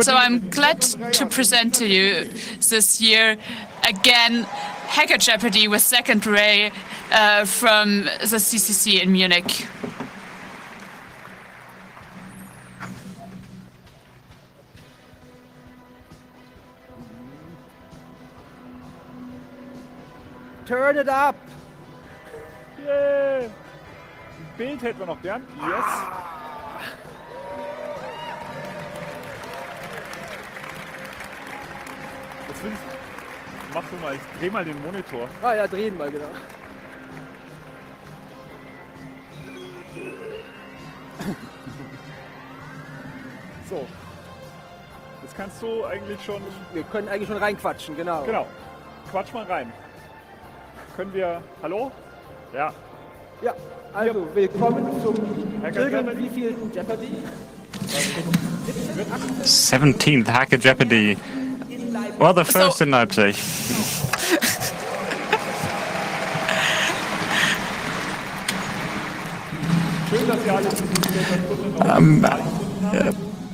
So I'm glad to present to you this year again Hacker Jeopardy with Second Ray from the CCC in Munich. Turn it up! Yeah. Bild hätten wir noch gern. Yes. Jetzt will ich. Mach du mal, ich dreh mal den Monitor. Ah ja, drehen mal, genau. So. Jetzt kannst du eigentlich schon. Wir können eigentlich schon reinquatschen, genau. Genau. Quatsch mal rein. Können wir. Hallo? Ja. Ja, also willkommen zum wievielten Jeopardy? 17th Hacker Jeopardy. Well, the first in Leipzig.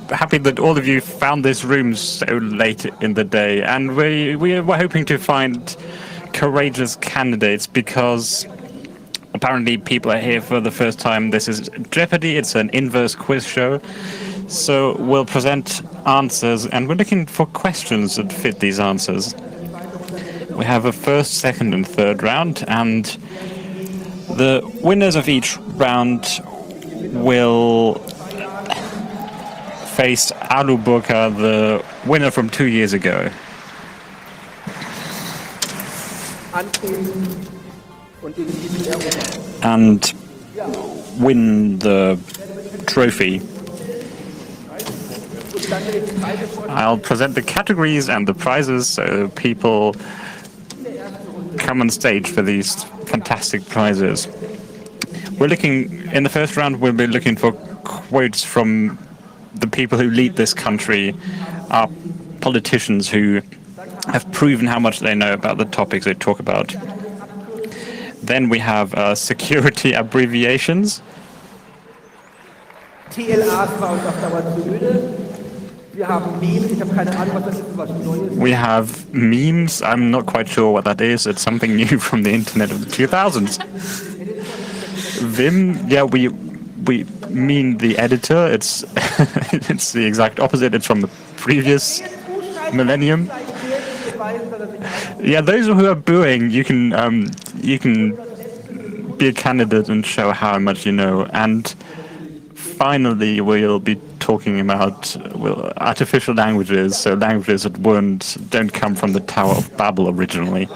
Happy that all of you found this room so late in the day, and we were hoping to find courageous candidates because apparently people are here for the first time. This is Jeopardy, it's an inverse quiz show. So we'll present answers and we're looking for questions that fit these answers. We have a first, second and third round, and the winners of each round will face Alu Burka, the winner from 2 years ago. And win the trophy. I'll present the categories and the prizes so people come on stage for these fantastic prizes. We're looking, in the first round, we'll be looking for quotes from the people who lead this country, our politicians who have proven how much they know about the topics they talk about. Then we have security abbreviations. We have memes. I'm not quite sure what that is. It's something new from the internet of the 2000s. Vim, yeah, we mean the editor. It's it's the exact opposite. It's from the previous millennium. Yeah, those who are booing, you can be a candidate and show how much you know. And finally, we'll be talking about artificial languages, so languages that don't come from the Tower of Babel originally.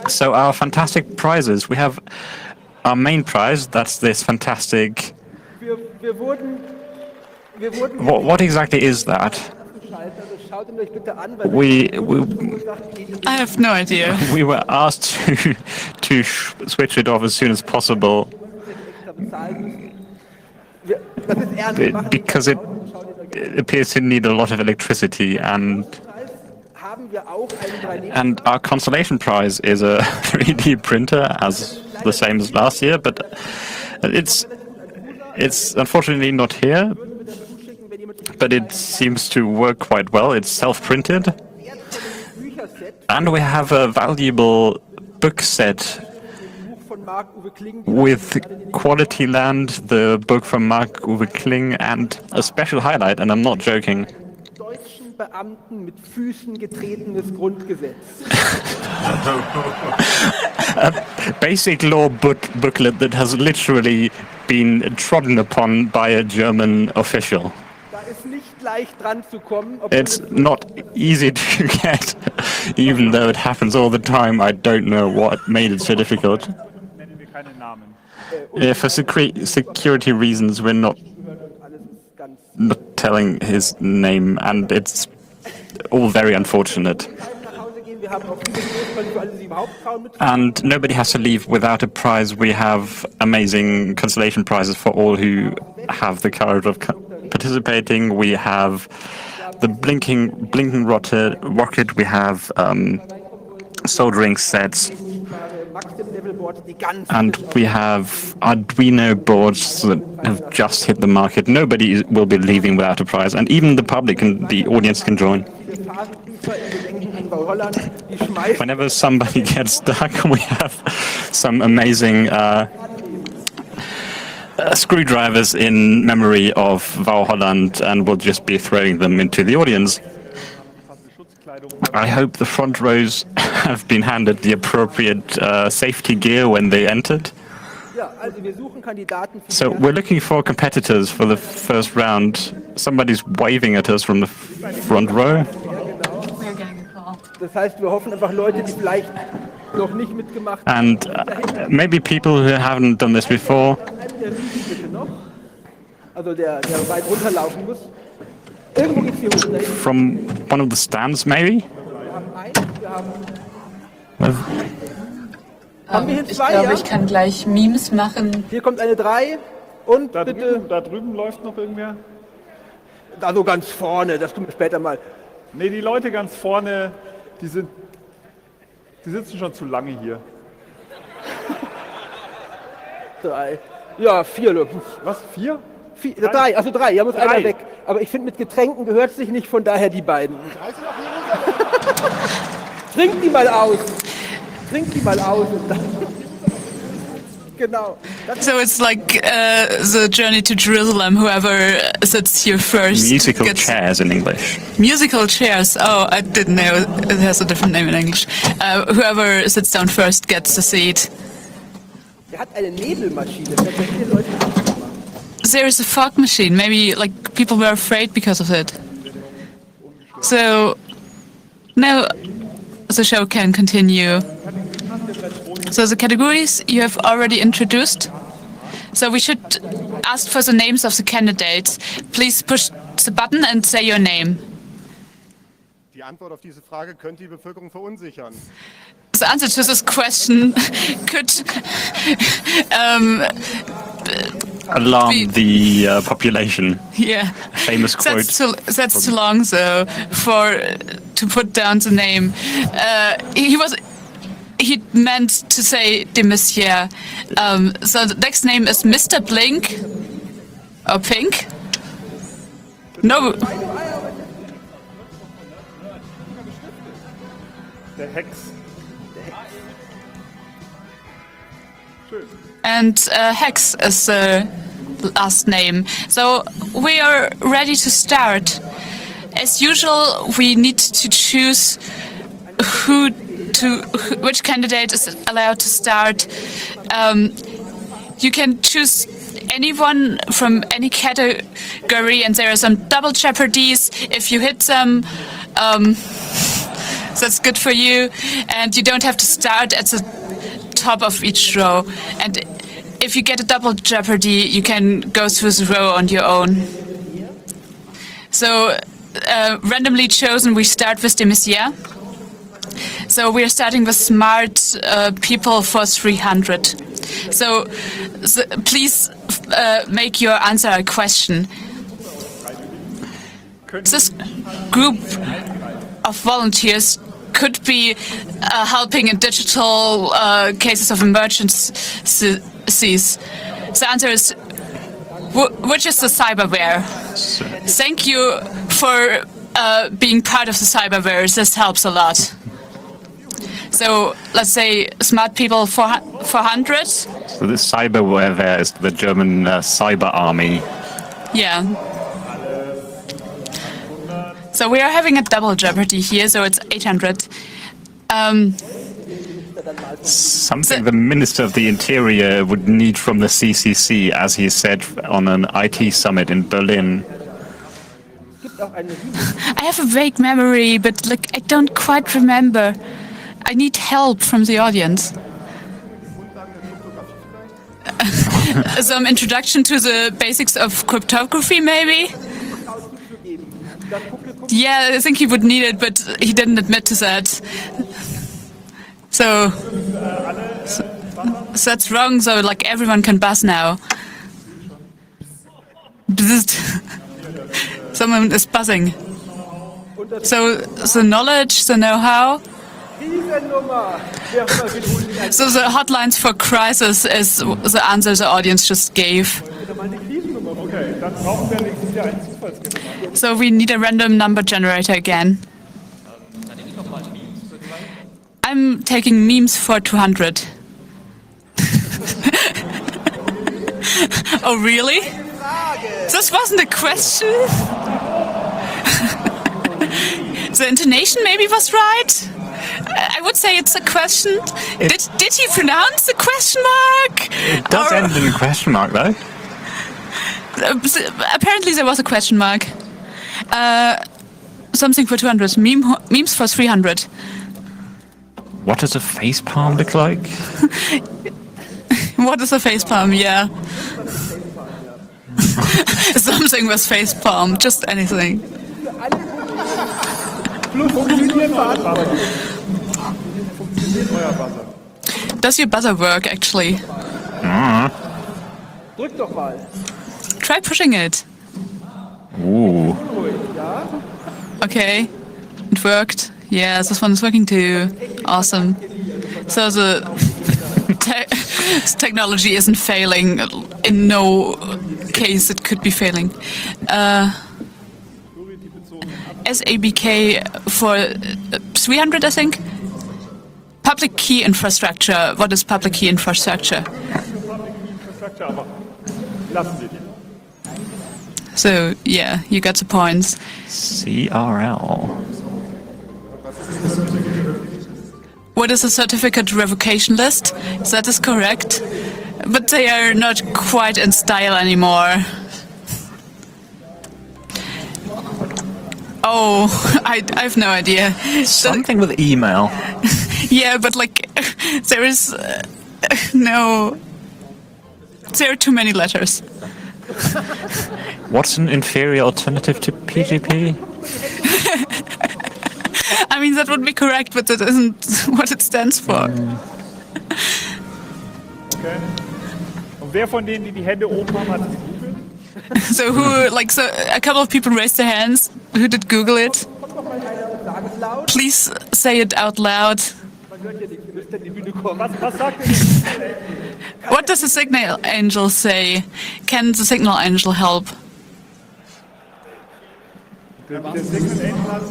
So our fantastic prizes. We have our main prize. That's this fantastic. What exactly is that? I have no idea. We were asked to switch it off as soon as possible because it appears to need a lot of electricity, and our consolation prize is a 3D printer, as the same as last year, but it's unfortunately not here. But it seems to work quite well. It's self-printed. And we have a valuable book set with Quality Land, the book from Marc-Uwe Kling, and a special highlight, and I'm not joking. A basic law booklet that has literally been trodden upon by a German official. It's not easy to get, even though it happens all the time. I don't know what made it so difficult. For security reasons, we're not telling his name, and it's all very unfortunate. And nobody has to leave without a prize. We have amazing consolation prizes for all who have the courage of participating. We have the blinking rocket. We have soldering sets. And we have Arduino boards that have just hit the market. Nobody will be leaving without a prize, and even the public and the audience can join. Whenever somebody gets stuck, we have some amazing screwdrivers in memory of Val Holland, and we'll just be throwing them into the audience. I hope the front rows have been handed the appropriate safety gear when they entered. So we're looking for competitors for the first round. Somebody's waving at us from the front row. And maybe people who haven't done this before. From one of the stands, maybe? Ich glaube, ich kann gleich Memes machen. Hier kommt eine 3 und Da bitte... drüben, da drüben läuft noch irgendwer. Da so ganz vorne, das tun wir später mal. Ne, die Leute ganz vorne, die sitzen schon zu lange hier. 3. Ja, 4. Was? 4? 3, also 3, ja, muss einer weg. Aber ich finde, mit Getränken gehört es sich nicht, von daher die beiden. Trink die mal aus. Trink die mal aus. Und dann genau. So it's like the journey to Jerusalem. Whoever sits here first Musical gets chairs in English. musical chairs. Oh, I didn't know it has a different name in English. Whoever sits down first gets the seat. Der hat eine Nebelmaschine. Das hätten die Leute nicht gemacht. There is a fog machine. Maybe like people were afraid because of it. So now the show can continue. So the categories you have already introduced. So we should ask for the names of the candidates. Please push the button and say your name. Die Antwort auf diese Frage könnte die Bevölkerung verunsichern. The answer to this question could Alarm the population. yeah. Famous quote. That's too long though to put down the name. He meant to say de Messier. So the next name is Mr. Blink or Pink. No, Der Hex. Schön. and Hex is the last name. So we are ready to start. As usual, we need to choose which candidate is allowed to start. You can choose anyone from any category, and there are some double jeopardies. If you hit them, that's good for you, and you don't have to start at the top of each row. And if you get a double jeopardy, you can go through the row on your own. So, randomly chosen, we start with de Maizière. So we are starting with smart people for 300. So please make your answer a question. This group of volunteers could be helping in digital cases of emergencies. The answer is, which is the cyberware? Thank you for being part of the cyberware. This helps a lot. So let's say smart people 400. So this cyberware there is the German cyber army. Yeah. So we are having a double jeopardy here, so it's 800. Something the Minister of the Interior would need from the CCC, as he said on an IT summit in Berlin. I have a vague memory, but I don't quite remember. I need help from the audience. Some introduction to the basics of cryptography, maybe? Yeah, I think he would need it, but he didn't admit to that. So that's wrong, so everyone can buzz now. Someone is buzzing. So the knowledge, the know-how. Krisennummer. Wer auch immer wiederholt die So the hotlines for crisis is the answer the audience just gave. Okay, dann brauchen wir nächstes Jahr einen Zufallsgenerator. So we need a random number generator again. I'm taking memes for 200. Oh, really? This wasn't a question? The intonation maybe was right? I would say it's a question. Did he pronounce the question mark? It does end in a question mark, though. Apparently there was a question mark. Something for 200. Memes for 300. What does a facepalm look like? What is a facepalm? Yeah. Something with facepalm. Just anything. Does your buzzer work, actually? Drück doch mal. Try pushing it. Ooh. Okay. It worked. Yeah, this one is working too. Awesome. So the technology isn't failing. In no case it could be failing. SABK for 300, I think. Public key infrastructure. What is public key infrastructure? Aber lassen wir die. So, yeah, you got the points. CRL. What is a certificate revocation list? That is correct. But they are not quite in style anymore. Oh, I have no idea. Something with email. Yeah, but like, there is no... There are too many letters. What's an inferior alternative to PGP? I mean, that would be correct, but that isn't what it stands for. Okay. Und wer von denen, die die Hände oben haben, hat es gegoogelt? So so a couple of people raised their hands. Who did Google it? Please say it out loud. Was sagt ihr? What does the signal angel say? Can the signal angel help? Der Signal Angel hat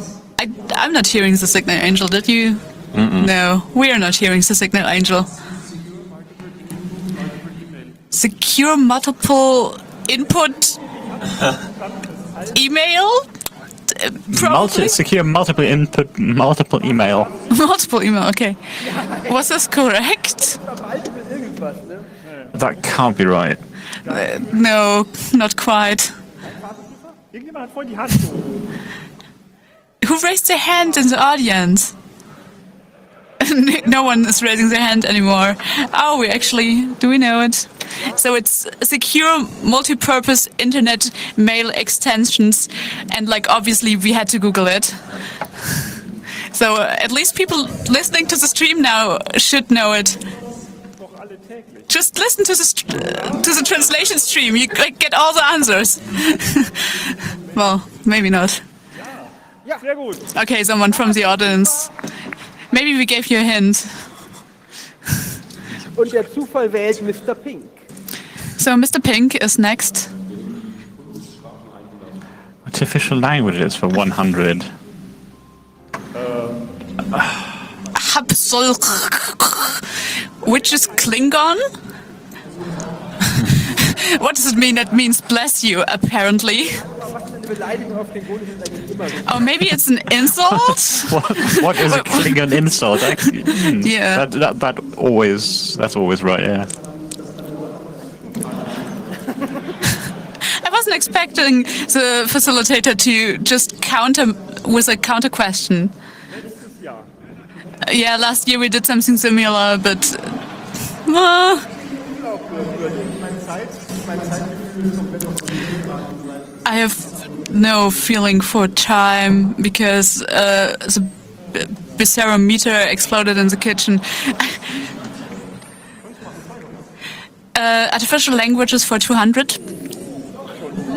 I'm not hearing the signal angel, did you? No, we are not hearing the signal angel. Secure multiple input email? Probably? Secure multiple input, multiple email. Multiple email, okay. Was this correct? That can't be right. No, not quite. irgendjemand hat vorhin die Hand gehoben. Who raised their hand in the audience? No one is raising their hand anymore. Oh, do we know it? So it's secure multi-purpose internet mail extensions, and like obviously we had to Google it. So at least people listening to the stream now should know it. Doch alle täglich. Just listen to the translation stream. You get all the answers. Well, maybe not. Sehr gut. Okay, someone from the audience. Maybe we gave you a hint. Und der Zufall wählt Mr. Pink. So Mr. Pink is next. Artificial languages for 100. Which is Klingon? What does it mean? That means bless you, apparently. Beleidigung auf den Boden ist eigentlich immer so. Oh, maybe it's an insult? What is a Klingon insult? Yeah. That's always right, yeah. I wasn't expecting the facilitator to just counter with a counter question. Yeah, last year we did something similar, but... I have no feeling for time because the barometer exploded in the kitchen. Artificial languages for 200.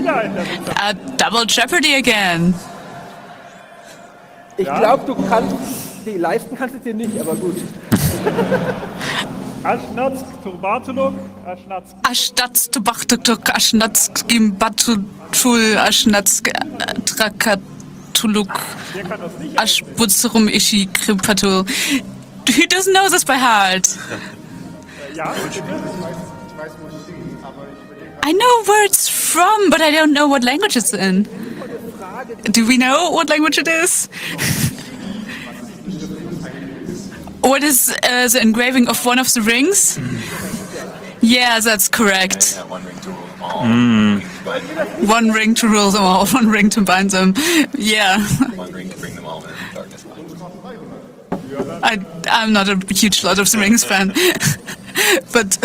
wieder ein, der sich Double Jeopardy again. Ich glaube, du kannst die leisten, kannst du dir nicht, aber gut. Aschnatz, Turbatuluk, Aschnatz. Aschnatz Tubachtuk, Aschnatz Gimbatul, Aschnatz Trakatuluk, Der kann das nicht. Aschbutzerum Ishi Kripatul. Who doesn't know this by heart? Ja, I know where it's from, but I don't know what language it's in. Do we know what language it is? What is the engraving of one of the rings? Yeah, that's correct. One ring to rule them all, one ring to bind them. Yeah. One ring to bring them all in the darkness. I'm not a huge Lord of the Rings fan. But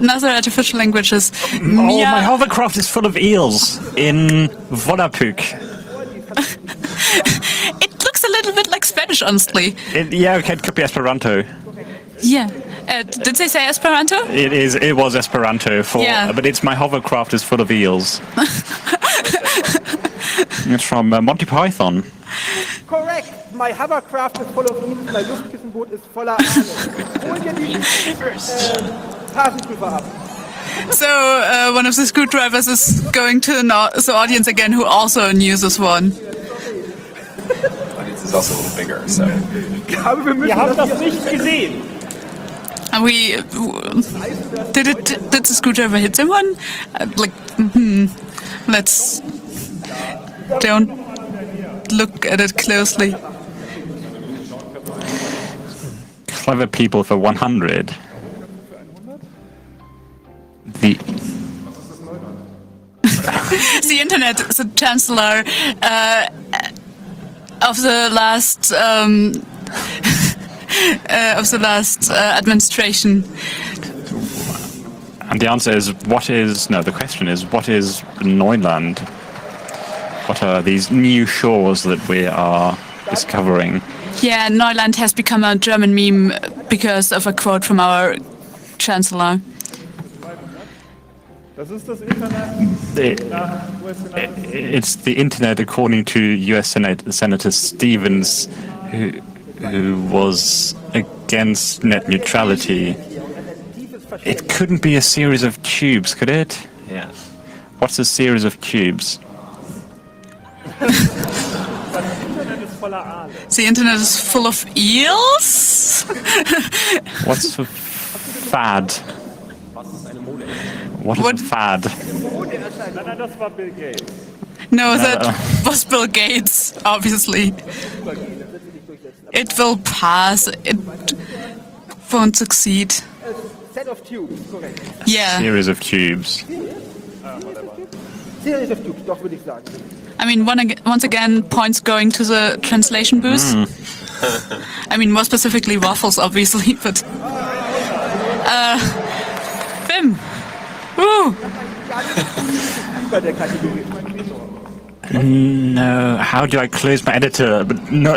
another artificial languages. Oh, my hovercraft is full of eels in Volapük. It looks a little bit like Spanish, honestly. Yeah, okay, it could be Esperanto. Yeah. Did they say Esperanto? It was Esperanto, Yeah. but it's my hovercraft is full of eels. It's from Monty Python. Correct. My hovercraft is full of eels, mein Luftkissenboot ist voller Aale. Hol dir die Phasenprüfer ab. So one of the screwdrivers is going to the audience again, who also knew this one. Audience is also a little bigger, so. Ich glaube, wir müssen wir haben das das nicht gesehen. And we did the screwdriver hit someone? Let's don't look at it closely. Clever people for 100. The The internet, the chancellor of the last administration. And the answer is, the question is, what is Neuland? What are these new shores that we are discovering? Yeah, Neuland has become a German meme because of a quote from our chancellor. Das ist das Internet. It's the internet, according to U.S. Senator Stevens, who was against net neutrality. It couldn't be a series of tubes, could it? Yeah. What's a series of tubes? The internet is full of eels? What's a fad? What is a fad? Nein, das war Bill Gates. No, that was Bill Gates, obviously. It will pass. It won't succeed. Set of tubes, korrekt. Yeah. Series of tubes. Series of tubes, doch, würde ich sagen. I mean, once again, points going to the translation booth. I mean, more specifically, waffles, obviously, but... Bim! Woo! Über der Kategorie. No, how do I close my editor? But no.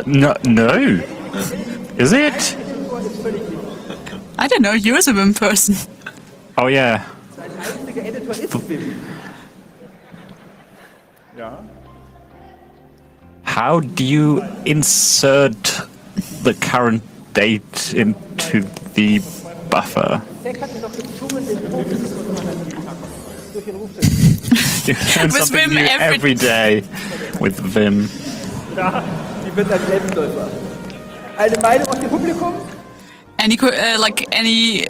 Is it? I don't know, you're the Wim person. Oh yeah. Sein einziger Editor ist Wim. Ja. How do you insert the current date into the buffer? Zack hat mir noch gezwungen, den Ton durch den Ruf. You learn With something Vim new every- every day with Vim. Ja, die wird ein Selbstläufer. Eine Meinung aus dem Publikum? Any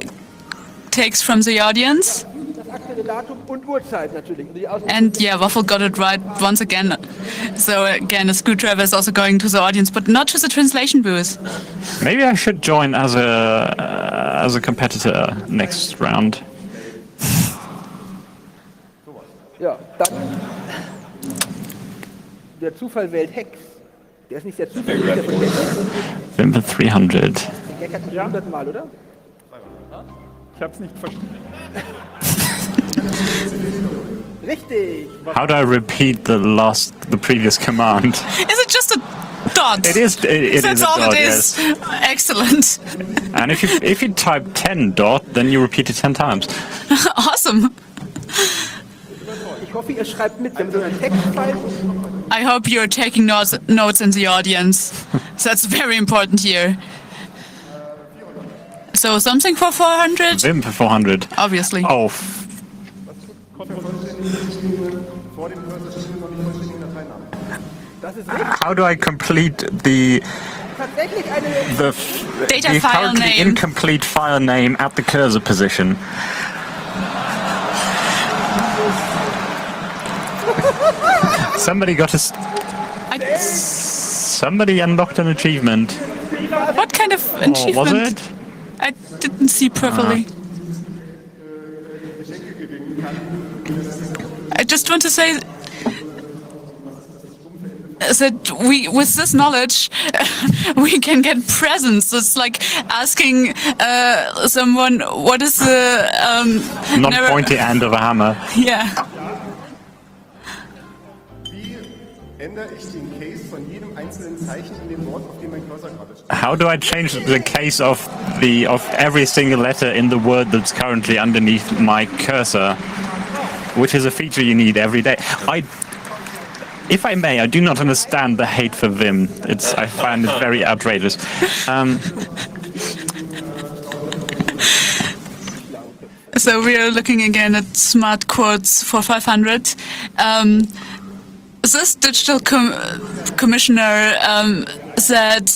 takes from the audience? Das aktuelle Datum und Uhrzeit natürlich. Und die Auswahl- And yeah, Waffle got it right once again. So again, a screwdriver is also going to the audience, but not to the translation booth. Maybe I should join as a competitor next round. Ja, dann. Der Zufall wählt Hex. Der ist nicht der Zufall, der ist der von Gag. Vim for 300. Den Gag hat schon 100 Mal, oder? Ich hab's nicht verstanden. Richtig. How do I repeat the previous command? Is it just a dot? It is. It That's is a all dot, it is. yes. Excellent. And if you type 10 dot, then you repeat it 10 times. Awesome. hoffe, ihr schreibt mit. Wir haben so einen Textfile. I hope you're taking notes in the audience. So that's very important here. So something for 400? Vim for 400. Obviously. Oh, Das ist richtig. how do I complete the Tatsächlich eine Data the file currently name. incomplete file name at the cursor position? Somebody got a. Somebody unlocked an achievement. What kind of Or was achievement? it? I didn't see properly. I just want to say that with this knowledge, we can get presents. It's like asking someone, what is the Non-pointy end of a hammer. Yeah. Wie ändere ich den Case von jedem einzelnen Zeichen in dem Wort, auf dem mein Cursor gerade steht? How do I change the case of every single letter in the word that's currently underneath my cursor, which is a feature you need every day? If I may, I do not understand the hate for Vim. I find it very outrageous. So we are looking again at smart quotes for 500. This digital commissioner said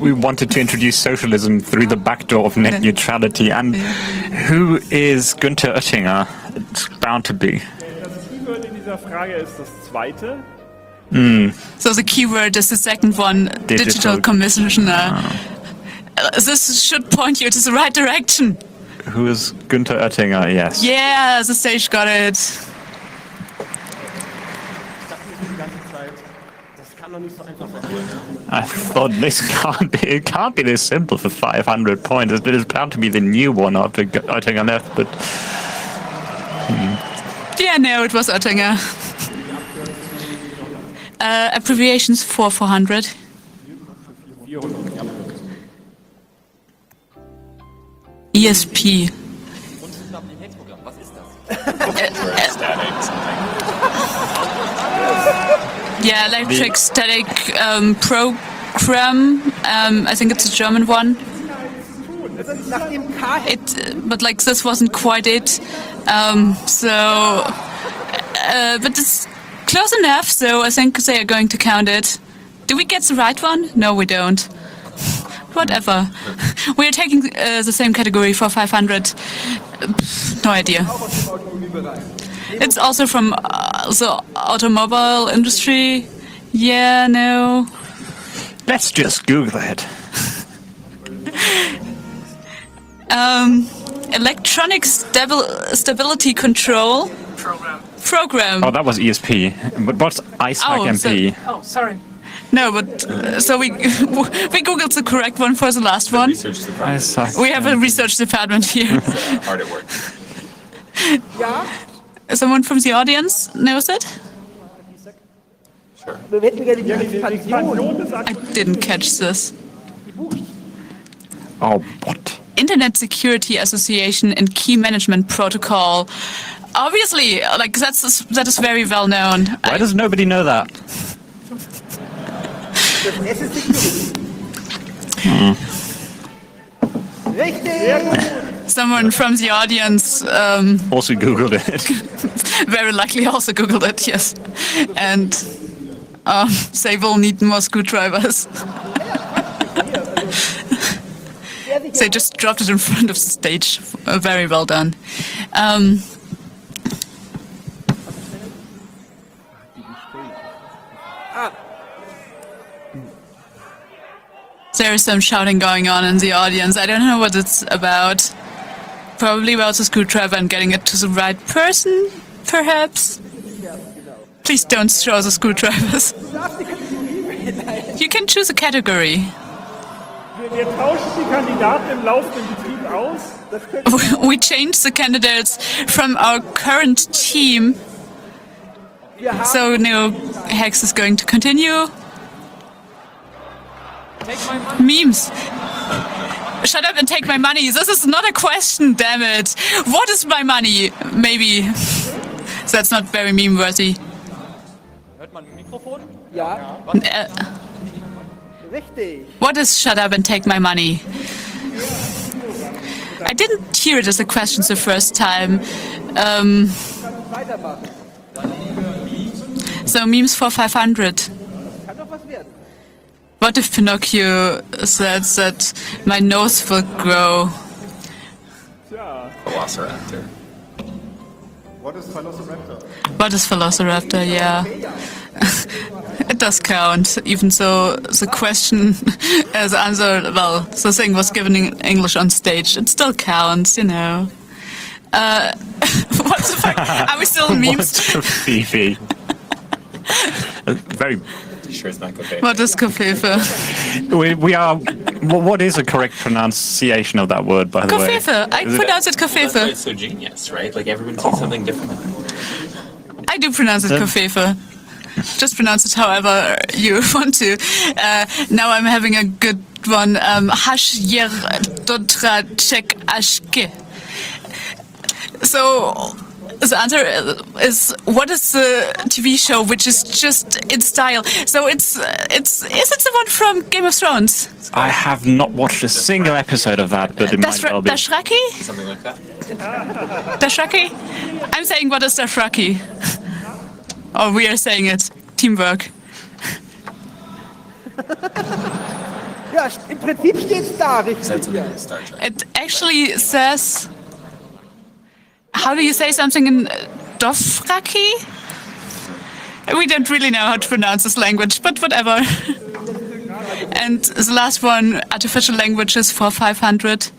We wanted to introduce socialism through the back door of net neutrality. And who is Günther Oettinger? It's bound to be. Das Keyword in dieser Frage ist das zweite. so. The keyword is the second one, digital commissioner. This should point you to the right direction. Who is Günther Oettinger? Yes. Yeah, the stage got it. Ich dachte mir die ganze Zeit, das kann doch nicht so einfach sein. I thought it can't be this simple for 500 points. It's bound to be the new one after Oettinger left, but Yeah, no, it was Oettinger. Abbreviations for 400. ESP. Static something. Yeah, electric static program. I think it's a German one. nach dem K. But like this wasn't quite it. But it's close enough. So I think they are going to count it. Do we get the right one? No, we don't. Whatever. We are taking the same category for 500. No idea. It's also from the automobile industry. Yeah, no. let's just Google it. Electronic stability control program. Oh, that was ESP. But what's ISAC MP? Sorry. No, but so we googled the correct one for the last one. Research department. ISAC. We have a research department here. Hard at work. Ja, Someone from the audience knows it? Sure. wir hätten gerne die Die Expansion. Expansion des I didn't catch this. Oh, what? Internet Security Association and Key Management Protocol. Obviously, like that is very well known. Why does nobody know that? Das S ist Security. Richtig! Someone from the audience Also Googled it. very likely also googled it, yes. And they will need more screwdrivers. They just dropped it in front of the stage. Very well done. There is some shouting going on in the audience. I don't know what it's about. Probably about the screwdriver and getting it to the right person, perhaps? Please don't show the screwdrivers. You can choose a category. Wir tauschen die Kandidaten im laufenden Betrieb aus. We changed the candidates from our current team. So no Hex is going to continue. Memes. Shut up and take my money. This is not a question, damn it. What is my money? Maybe. That's not very meme-worthy. Hört man ein Mikrofon? Ja, richtig. What is shut up and take my money? I didn't hear it as a question the first time. Weitermachen. So memes for 500. Kann doch was werden. What if Pinocchio said that my nose will grow? Velociraptor. What is Velociraptor? What is Velociraptor? Yeah. It does count, even though the question as answer, well, the thing was given in English on stage. It still counts, you know. What the fuck? Are we still memes? Fifi. Very. You sure it's not Coffee? What is Kofefe? We are. What is a correct pronunciation of that word, by the way? Kofefe. I pronounce it That's why Kofefe. it's so genius, right? Like everyone sees something different. I do pronounce it Kofefe. Just pronounce it however you want to. Now I'm having a good one. Hacker Jeopardy. So the answer is, what is the TV show which is just in style? So is it the one from Game of Thrones? I have not watched a single episode of that, but it might well be. Dothraki? Something like that. Dothraki? I'm saying, what is Dothraki? Oh, we are saying it. Teamwork. Ja, im Prinzip steht's da, richtig. That's Ja. in Star Trek. It actually says. How do you say something in Dothraki? We don't really know how to pronounce this language, but whatever. And the last one, artificial languages for 500.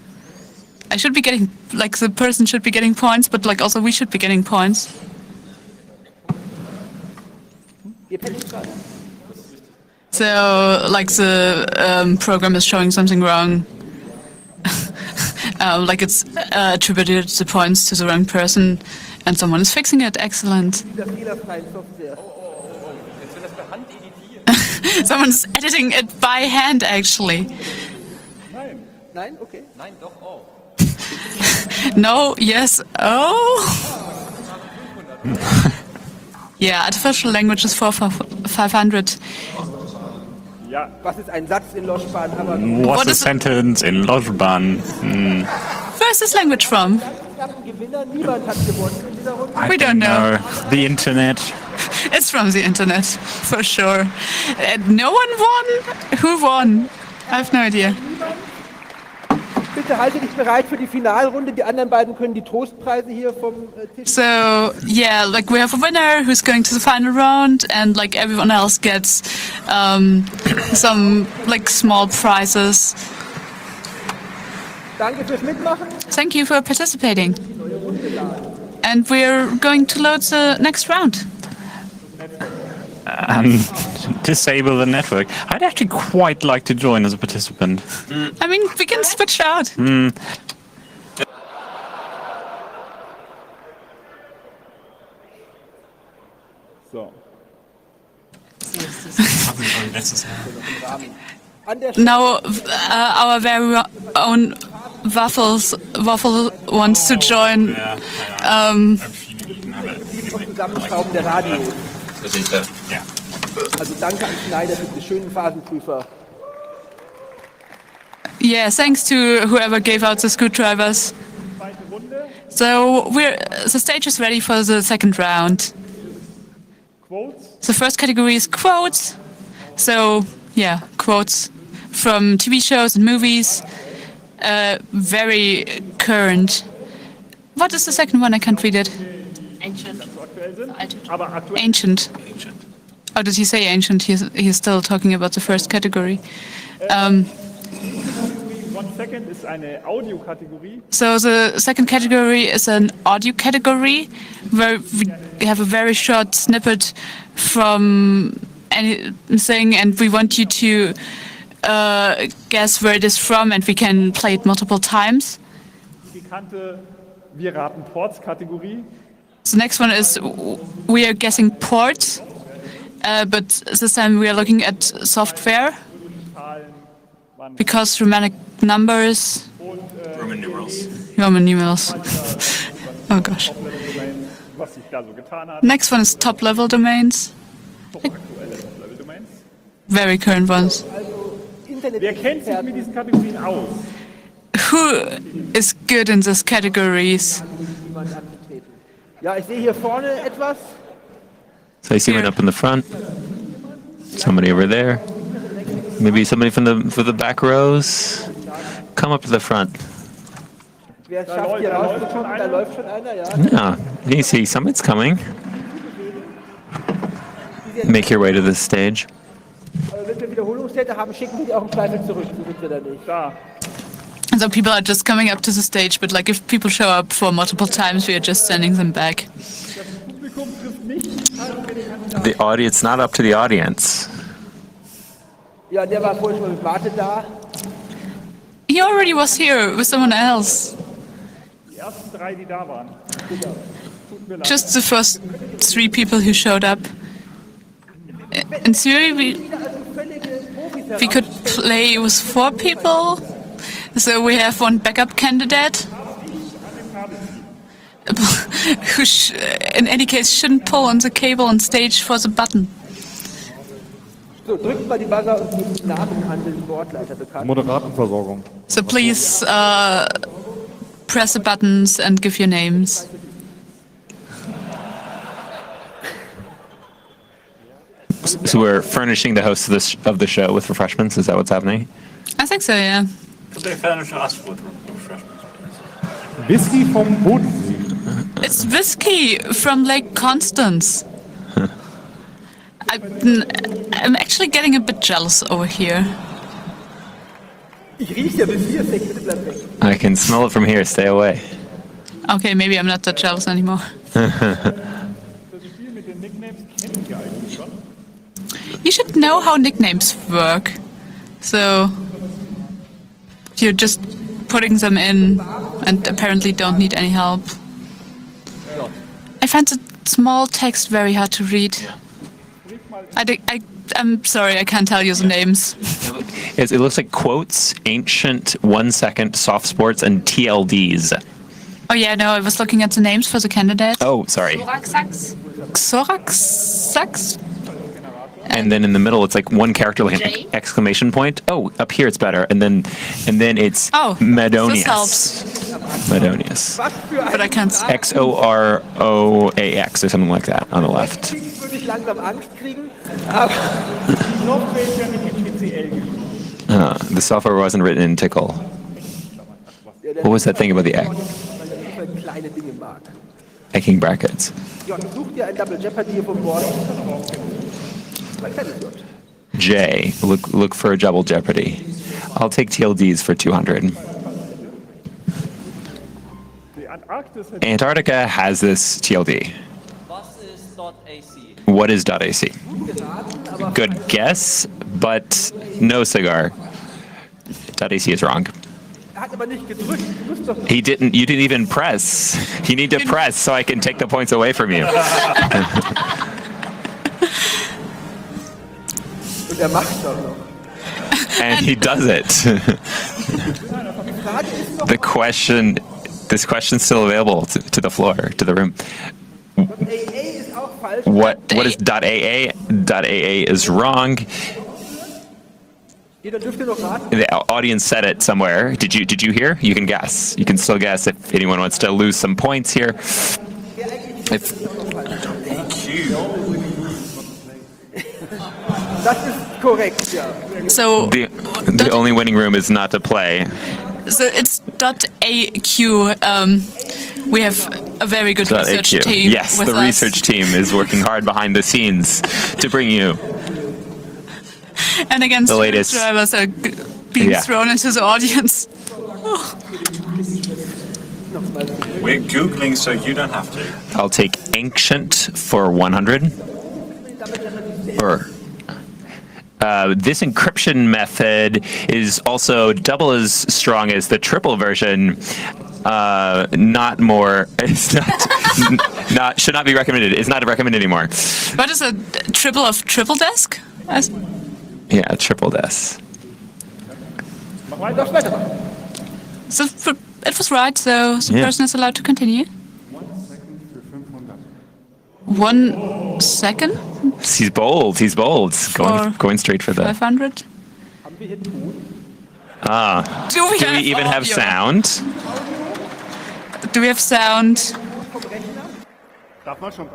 I should be getting, like, the person should be getting points, but like also we should be getting points. So, like, the program is showing something wrong. Like it's attributed the points to the wrong person, and someone is fixing it. Excellent. Dieser fehlerfreien Software. Someone's editing it by hand, actually. Nein? Okay. Nein, doch, oh. No, yes, oh. Yeah, artificial languages for 500. Ja, Was ist ein Satz in Loschbahn? Aber What's What a is it? sentence in Lojban? Where's this language from? Gewinner, niemand hat gewonnen in dieser Runde. We don't know. The internet. It's from the internet, for sure. No one won? Who won? I have no idea. Bitte halte dich bereit für die Finalrunde. Die anderen beiden können die Trostpreise hier vom Tisch. So, yeah, like we have a winner who's going to the final round, and like everyone else gets some like small prizes. Danke fürs Mitmachen. Thank you for participating. And we're going to load the next round. And disable the network. I'd actually quite like to join as a participant. I mean, we can switch out. so. An der Now, our very own Waffle wants to join. Zusammenschrauben der Radios. Das ist der. Yeah. Also danke an Schneider für die schönen Phasenprüfer. Yeah, thanks to whoever gave out the screwdrivers. Zweite Runde. So the stage is ready for the second round. Quotes. The first category is quotes. So yeah, quotes from TV shows and movies. Very current. What is the second one? I can't read it. Aktuell sind. Aber aktuell. Ancient. Oh, did he say ancient? He's still talking about the first category. 1 second ist eine Audiokategorie. So the second category is an audio category where we have a very short snippet from anything, and we want you to guess where it is from, and we can play it multiple times. Die bekannte Wir raten Ports Kategorie. The next one is we are guessing ports, but this time we are looking at software Zahlen waren because numbers, Roman numerals. Roman numerals. Oh gosh. Was sich da so getan hat. Next one is top-level domains, Aktuelle Top-Level-Domains. very current ones. Wer kennt sich mit diesen Kategorien aus? Who is good in these categories? Ja, ich sehe hier vorne etwas. So I see one up in the front. Somebody over there. Maybe somebody from the back rows. Come up to the front. Wer schafft hier rauszukommen? Da läuft schon einer, ja. Yeah, you see somebody's coming. Make your way to the stage. Aber wenn wir Wiederholungstäter haben, schicken wir die auch im Zweifel zurück. So sind wir da nicht. Da. And so people are just coming up to the stage, but like if people show up for multiple times, we are just sending them back. The audience, it's not up to the audience. Ja, der war vorhin schon mit Mate da. He already was here with someone else. Die ersten 3, die da waren. Tut mir leid. Just the first 3 people who showed up. In theory, we could play with 4 people. So we have one backup candidate who, in any case, shouldn't pull on the cable on stage for the button. So, drückt mal die Buzzer und gebt Namen an den Wortleiter bekannt. Moderatenversorgung. So please press the buttons and give your names. So we're furnishing the host of the show with refreshments. Is that what's happening? I think so, yeah. Could they furnish us with refreshments? Whisky vom Bodensee. It's whiskey from Lake Constance. I'm actually getting a bit jealous over here. Ich rieche ja bis hier, bitte bleib weg. I can smell it from here. Stay away. Okay, maybe I'm not that jealous anymore. Das Spiel mit den Nicknames kennt ihr eigentlich schon. You should know how nicknames work. So you're just putting them in and apparently don't need any help. I find the small text very hard to read. I'm sorry, I can't tell you the names. It looks like quotes, ancient, 1 second, soft sports, and TLDs. Oh yeah, no, I was looking at the names for the candidates. Oh, sorry. Xorax? And then in the middle, it's like one character, like an exclamation point. Oh, up here it's better. And then it's Oh, Medonius. this helps. Medonius. Was für ein But I can't. XOROAX or something like that on the left. Krieg würde ich langsam Angst kriegen. Aber Software ist ja nicht in TCL geschrieben. The software wasn't written in Tickle. What was that thing about the weil er kleine Dinge mag. ecking brackets? Ja, such dir ein Double Jeopardy hier vom Board. Man kennt es dort. J. Look for a double jeopardy. I'll take TLDs for 200. Die Antarktis hat Antarctica has this TLD. Was ist .ac? What is .ac? Good guess, but no cigar. .ac is wrong. Er hat aber nicht gedrückt. Du musst doch. You didn't even press. You need to press so I can take the points away from you. Und er macht es auch noch. And he does it. Die Frage ist noch, This question's still available to the floor, to the room. AA ist auch falsch. What is .aa? .aa is wrong. Jeder dürfte noch raten. The audience said it somewhere. Did you hear? You can guess. You can still guess if anyone wants to lose some points here. If Das ist korrekt, ja. So the only winning room is not to play. So it's .aq. We have a very good research .aq. team. Yes, with the us. research team is working hard behind the scenes to bring you. And again, the latest. drivers are being Yeah. thrown into the audience. We're Googling so you don't have to. I'll take ancient for 100. Or this encryption method is also double as strong as the triple version. Not more. It's not should not be recommended. It's not recommended anymore. What is a triple of triple desk? Yeah, triple desk. Darfst weitermachen. So it was right, so the Yeah. person is allowed to continue. 1 second He's bold. He's bold. For Going straight for the. 500. Haben wir hier Ton? Do we, Do we even have audio? sound? Do we have sound? Darf man schon.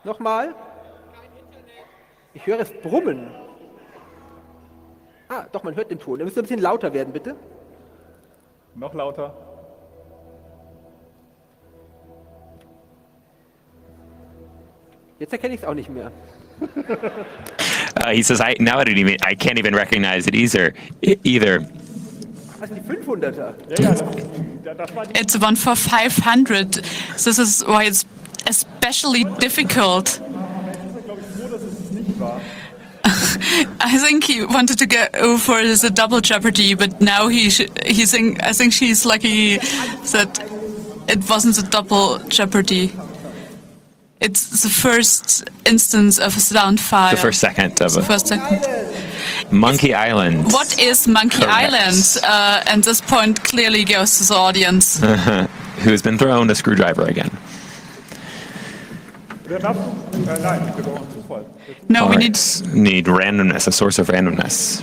Nochmal. Ich höre es brummen. Ah, doch, man hört den Ton. Da müsst ihr ein bisschen lauter werden, bitte. Noch lauter. Jetzt erkenne ich es auch nicht mehr. He says, I can't even recognize it either. Also die 500er. Das war die It's the one for 500. This is why it's especially difficult. I think he wanted to go for the double jeopardy, but now I think she's lucky that it wasn't the double jeopardy. It's the first instance of a sound file. The first second of The a first second. Monkey Island. What is Monkey Correct. Island? And this point clearly goes to the audience. Who has been thrown a screwdriver again? Wer darf du? Nein, wir brauchen Zufall. No, we All need. right. Need randomness, a source of randomness.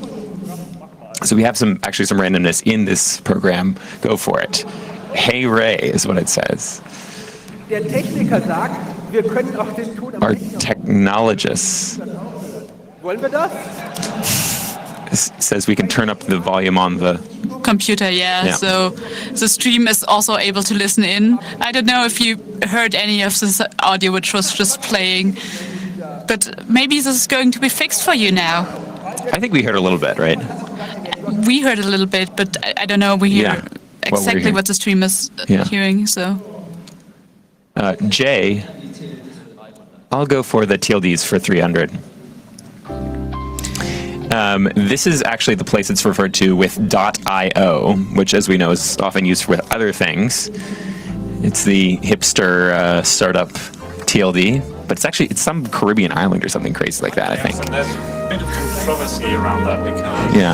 So we have some randomness in this program. Go for it. Hey Ray is what it says. Der Techniker sagt, wir können auch den Ton am Our Rechner. technologists Wollen wir das? says we can turn up the volume on the. Computer, yeah. Yeah. So the stream is also able to listen in. I don't know if you heard any of this audio which was just playing, but maybe this is going to be fixed for you now. I think we heard a little bit, right? We heard a little bit, but I don't know. We hear Yeah, what we're exactly hearing. what the stream is Yeah. hearing. So Jay, I'll go for the TLDs for 300. This is actually the place it's referred to with .io, which, as we know, is often used with other things. It's the hipster startup TLD, but it's some Caribbean island or something crazy like that, I think. There's a bit of controversy around that because Yeah.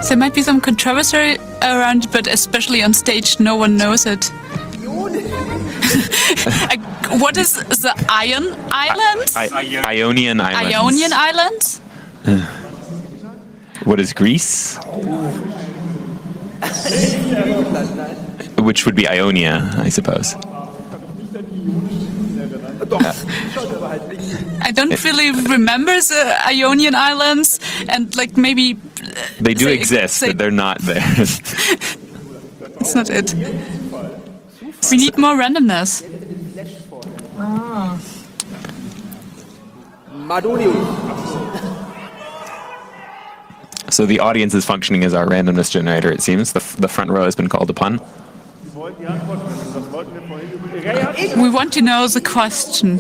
there might be some controversy around, but especially on stage, no one knows it. What is the Ion Islands? Ionian Islands. Ionian Islands? What is Greece? Which would be Ionia, I suppose. I don't really remember the Ionian Islands, and like maybe They do Say- exist, say- but they're not there. it's not it. We need more randomness. Madonius. So the audience is functioning as our randomness generator, it seems. The front row has been called upon. Wir wollten die Antwort wissen. Das wollten wir vorhin übrigens. We want to know the question.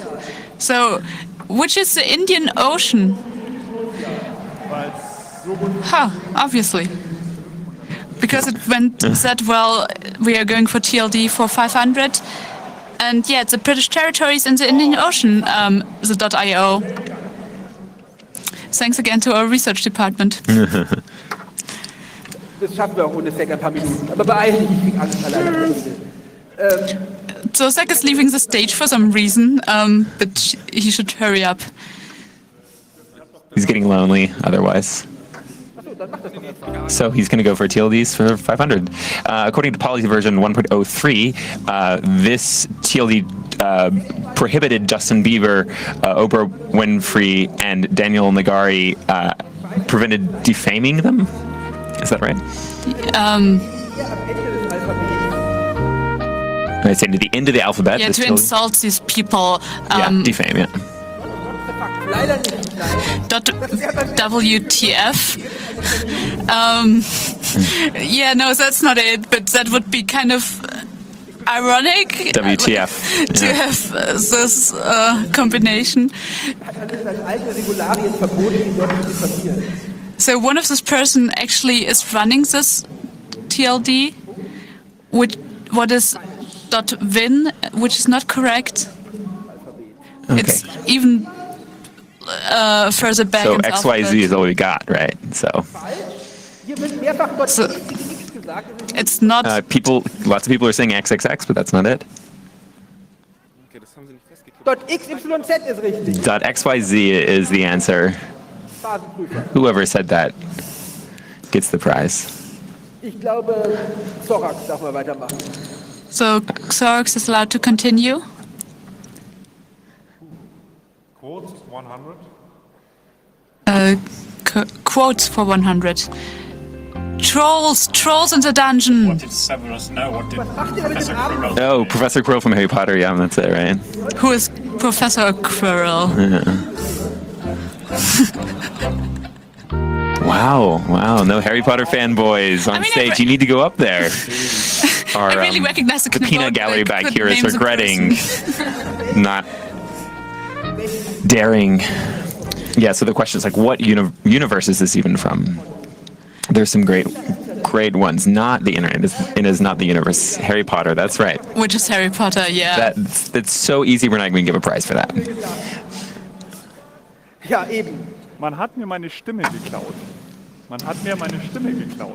So, which is the Indian Ocean? Huh, obviously. Because it said, well, we are going for TLD for 500. And yeah, it's the British territories in the Indian Ocean, the .io. Thanks again to our research department. Das schaffen wir auch ohne Sek ein paar Minuten. Aber beeil dich, ich krieg Angst alleine. So Zach is leaving the stage for some reason, but he should hurry up. He's getting lonely otherwise. So he's going to go for TLDs for 500. According to policy version 1.03, this TLD prohibited Justin Bieber, Oprah Winfrey, and Daniel Nagari, prevented defaming them. Is that right? I say to the end of the alphabet. Yeah, this to TLD insult these people. defame. Yeah. Leider nicht. Nein. WTF. Yeah, no, that's not it, but that would be kind of ironic WTF. to Yeah. have this combination. Seit alten Regularien verboten, die dort nicht passieren. So one of this person actually is running this TLD, what is .win, which is not correct. Okay. It's even further back. So in the XYZ alphabet. is all we got, right? So Hier wird mehrfach dort So- XX gesagt. Das ist It's not. lots of people are saying XXX, but that's not it. dort XYZ ist richtig. .xyz is the answer. Phasenprüfer. Whoever said that gets the prize. Ich glaube, Zorax darf mal weitermachen. So Xorx is allowed to continue. Quote 100. Quotes for 100. Trolls in the dungeon. Did Severus know? What did Macht ihr mit dem Abend? Oh, Professor Quirrell from Harry Potter. Yeah, that's it, right? Who is Professor Quirrell? Wow. No Harry Potter fanboys on I mean, stage. You need to go up there. Our, I really recognize the peanut gallery back could here is name the regretting not daring. Yeah, so the question is like, what universe is this even from? There's some great ones. Not the internet. It is not the universe. Harry Potter. That's right. Which is Harry Potter, yeah. That's so easy. We're not going to give a prize for that. Ja, eben. Man hat mir meine Stimme geklaut.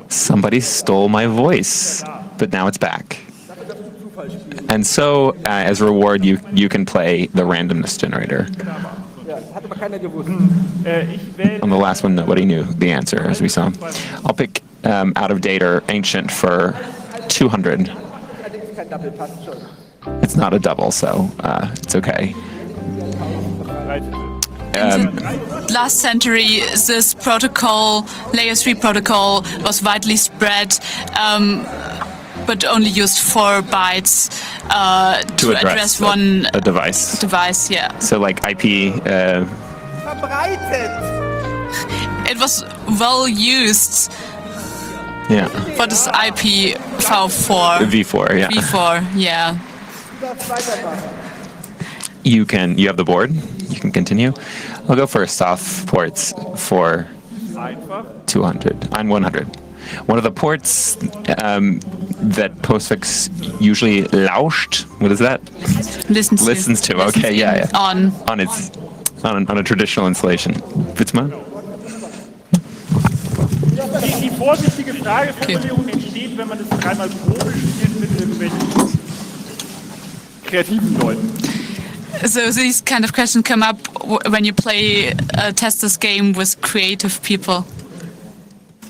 Somebody stole my voice, but now it's back. And so, as a reward, you can play the randomness generator. Ja, hat aber keiner gewusst. On the last one, nobody knew the answer, as we saw. I'll pick out of date or ancient for 200. Allerdings kein Doppelpass schon. It's not a double, so it's okay. In the last century, this protocol, layer 3 protocol, was widely spread, but only used 4 bytes to address one a device. device. Yeah, So like IP. Verbreitet! it was well used, Yeah. but it's IPv4. V4. Yeah. V4, yeah. Du darfst weitermachen. You have the board. You can continue. I'll go first off ports for 200 and 100. One of the ports that postfix usually lauscht. What is that? Listens to. Okay, yeah. On. On a traditional installation. Witzmann? Die vorsichtige Frageformulierung entsteht, wenn man es dreimal Probe spielt mit irgendwelchen kreativen Leuten. So these kind of questions come up when you test this game with creative people.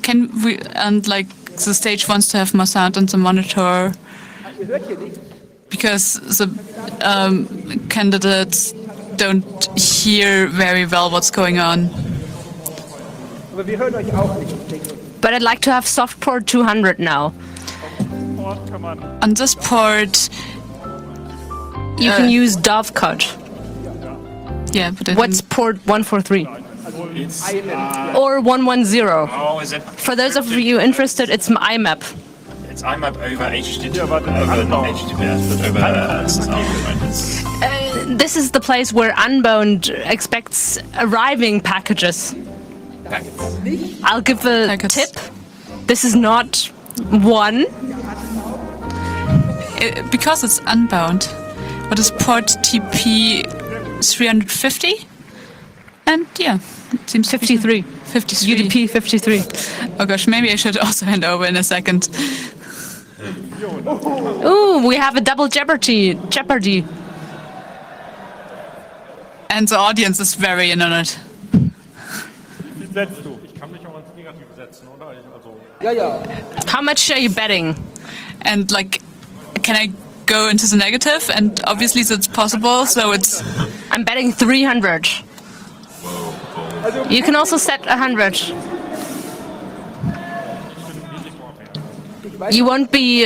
And like the stage wants to have more sound on the monitor Ihr hört hier nichts. because the candidates don't hear very well what's going on. Aber wir hören euch auch nicht. Ich denke. But I'd like to have soft port 200 now. Dort kann man On this port, You can use Dovecote. yeah, but What's port 143? IMM. Or 110? Oh, is it? For those of you interested, it's IMAP. It's IMAP over HTTP. Ja, warte, Over not Anbau. HTTPS, but over sound. This is the place where Unbound expects arriving packages. I'll give a Packets. tip. This is not one. because it's unbound. What is port TP 350? And yeah, it seems 53. 53. UDP 53. Oh gosh, maybe I should also hand over in a second. Ooh, we have a double Jeopardy. And the audience is very in on it. Wie setzt du? Ich kann mich auch ans Negative setzen, oder? Ja, ja. How much are you betting? And like, can I go into the negative? And obviously that's possible, so it's... I'm betting 300. You can also set 100. You won't be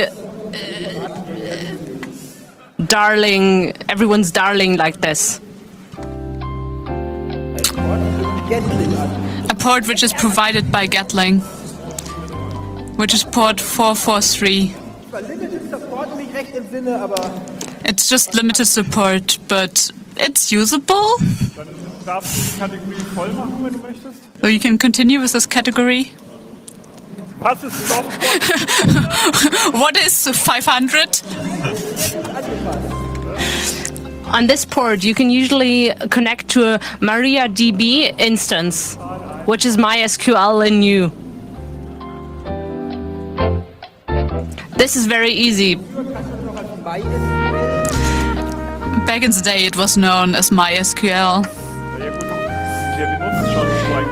everyone's darling like this. a port which is provided by Gatling, which is port 443. Zwar Limited Support nicht recht im Sinne, aber It's just limited support, but it's usable. Dann darfst du die Kategorie voll machen, wenn du möchtest. So you can continue with this category. Was ist Software? What is 500? On this port, you can usually connect to a MariaDB instance, which is MySQL in U. This is very easy. Back in the day, it was known as MySQL.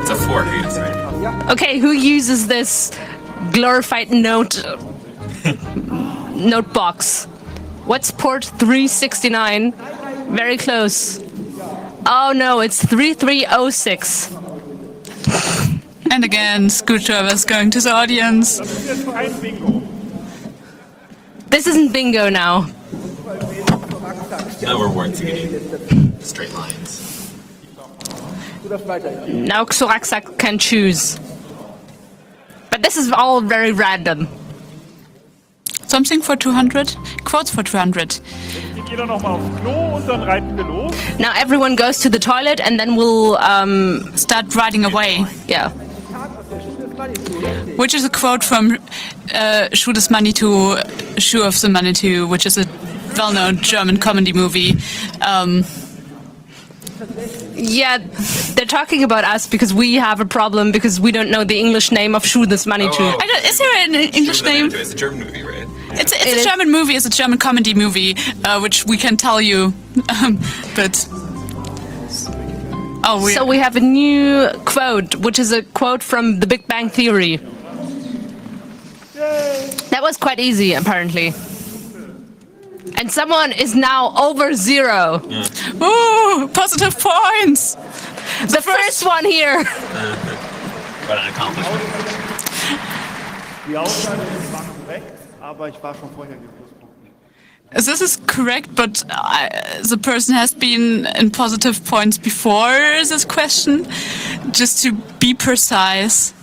It's a fork, yes, right? Okay, who uses this glorified note box? What's port 369? Very close. Oh no, it's 3306. And again, Screwdriver is going to the audience. Das ist jetzt kein Bingo. This isn't bingo now. Now we're words getting straight lines. Now Xoraxac can choose. But this is all very random. Something for 200? Quotes for 200. Geht jeder nochmal aufs Klo und dann reiten wir los. Now everyone goes to the toilet and then we'll, Start riding away. yeah. Which is a quote from Shoe des Manitou, Shoe of the Manitou, which is a well-known German comedy movie. Yeah, they're talking about us because we have a problem because we don't know the English name of Shoe des Manitou. Oh. Is there an English name? It's a German movie, right? It's a German movie. It's a German comedy movie, which we can tell you. But So we have a new quote, which is a quote from The Big Bang Theory. That was quite easy, apparently. And someone is now over 0. ooh, positive points. The first one here. What an accomplishment. Die Aussage war korrekt, aber ich war schon vorher in den Pluspunkten. This is correct, but the person has been in positive points before this question, just to be precise.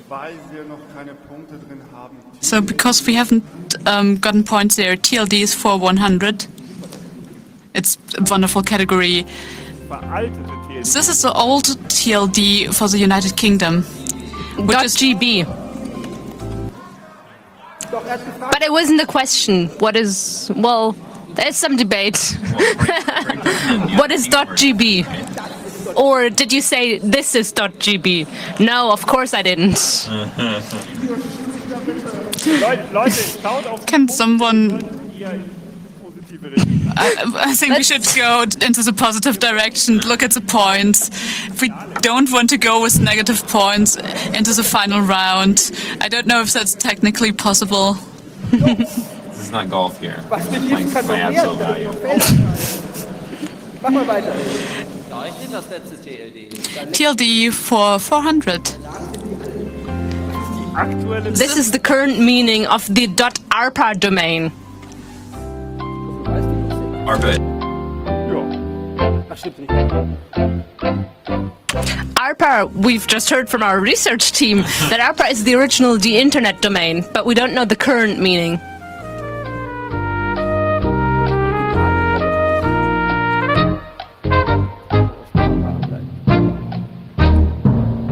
Weil wir noch keine Punkte drin haben. So because we haven't gotten points there, TLD is for 100. It's a wonderful category. Veraltete TLD. This is the old TLD for the United Kingdom, which is .gb. But it wasn't the question. What is... Well, there's some debate. What is .gb? Or did you say this is .gb? No, of course I didn't. Leute, schaut auf Can someone... hier in positive Richtung. I think we should go into the positive direction, look at the points. If we don't want to go with negative points into the final round, I don't know if that's technically possible. This is not golf here. Was mit My, diesem kann my noch mehr absolute value. Mach mal weiter. Ja, ich nehme das letzte TLD. TLD for 400. Aktuelle This is the current meaning of the .arpa domain. Arbeit. Ja. Ach, stimmt nicht. ARPA, we've just heard from our research team that ARPA is the original the internet domain, but we don't know the current meaning.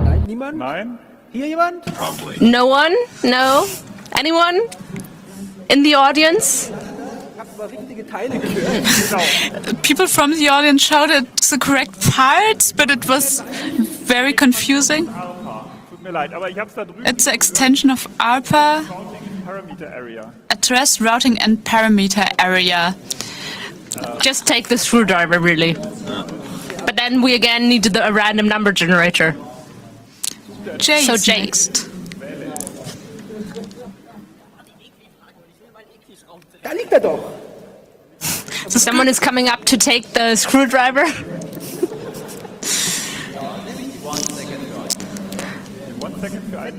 Nein, niemand? Nein? Hier jemand? Probably. No one? No? Anyone? In the audience? Ich habe mal richtige Teile gehört. People from the audience shouted the correct parts, but it was very confusing. Tut mir leid, aber ich hab's da drüben. It's the extension of ARPA, Counting Parameter Area. address, routing, and parameter area. Just take the screwdriver, really. But then we again need a random number generator. J So is J. next. Da liegt er doch. Someone is coming up to take the screwdriver.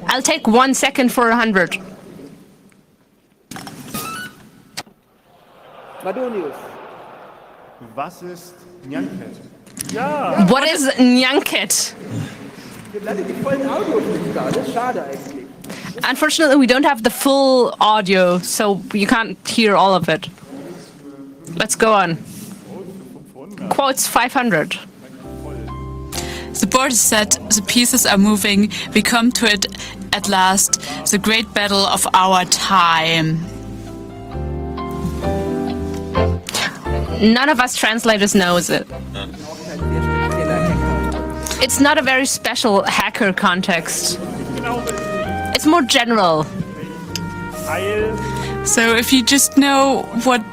I'll take 1 second for 100. Madonius. Was ist Nyanket? Ja, What is Nyanket? Wir bleiben die vollen Audios nicht da. Das ist schade eigentlich. Unfortunately, we don't have the full audio, so you can't hear all of it. Let's go on. Quotes 500. The board is set, the pieces are moving, we come to it at last, the great battle of our time. None of us translators knows it. It's not a very special hacker context. It's more general. So if you just know what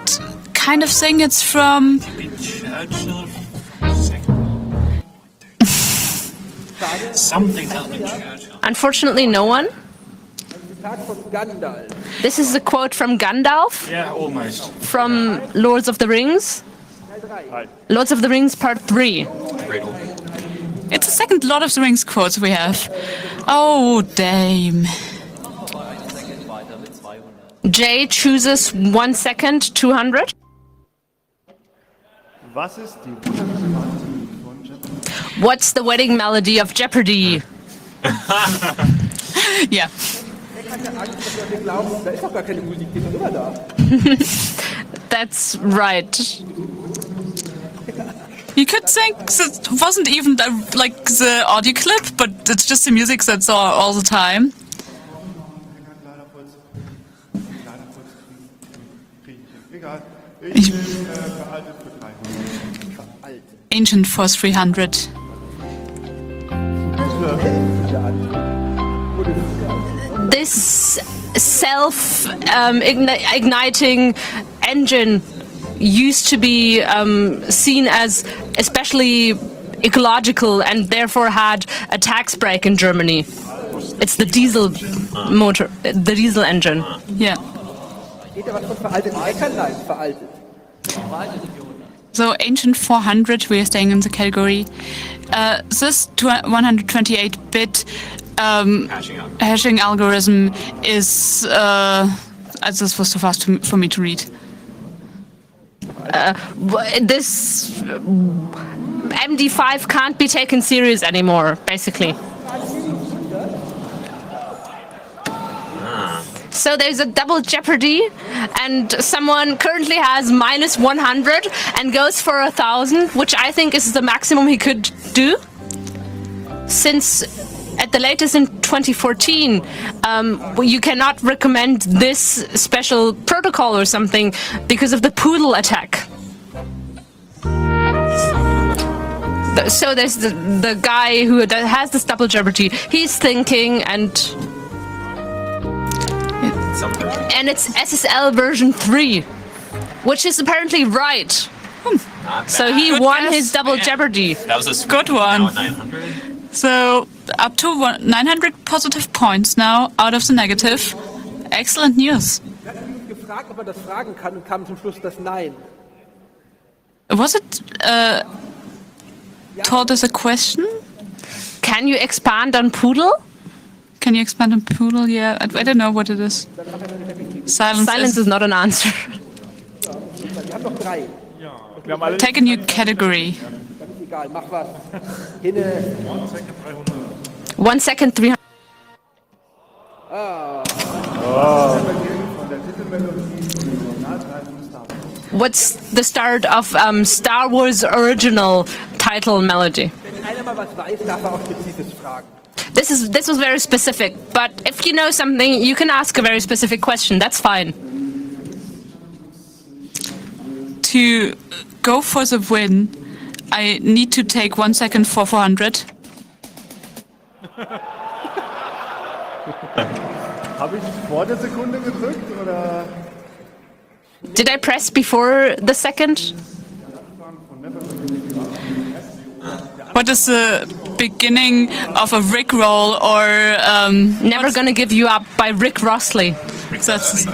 kind of thing it's from, Something tells me Churchill. Unfortunately, no one. This is a quote from Gandalf Yeah, almost. from Lords of the Rings. Lords of the Rings Part 3. it's the second Lord of the Rings quote we have. Oh, damn. Jay chooses 1 second, 200. Was ist die What's the wedding melody of Jeopardy? Yeah. Wir glauben, da ist doch gar keine Musik, die ist immer da. That's right. You could think it wasn't even like the audio clip, but it's just the music that's all the time. Egal. Ich bin veraltet für 300. Ancient for 300. This self-igniting engine used to be seen as especially ecological and therefore had a tax break in Germany. It's the diesel motor, the diesel engine. Yeah. Geht da was von veralteten Äckern? Nein, veraltet. So ancient 400, we are staying in the category. This 128-bit hashing algorithm is. This was too fast for me to read. This MD5 can't be taken serious anymore, basically. So there's a double jeopardy, and someone currently has minus 100 and goes for 1,000, which I think is the maximum he could do. Since at the latest in 2014, you cannot recommend this special protocol or something because of the poodle attack. So there's the guy who has this double jeopardy. He's thinking and it's SSL version 3, which is apparently right. So he won his double jeopardy. That was a Good one. Now at 900. So up to 900 positive points now out of the negative. Excellent news. Ich hatte ihn gefragt, ob er das fragen kann und kam zum Schluss das Nein. Was it taught as a question? Can you expand on poodle? Can you expand on poodle? Yeah, I don't know what it is. Silence is not an answer. Wir haben noch 3. Wir haben alle Take a new category. Dann ist egal, mach was. Hinne. 1 second, 300. What's the start of Star Wars original title melody? Wenn einer mal was weiß, darf er auch spezifisch fragen. This was very specific, but if you know something, you can ask a very specific question. That's fine. To go for the win, I need to take 1 second for 400. Habe ich vor der Sekunde gedrückt oder? Did I press before the second? What is the beginning of a Rickroll or Never Gonna Give You Up by Rick Rossley. that's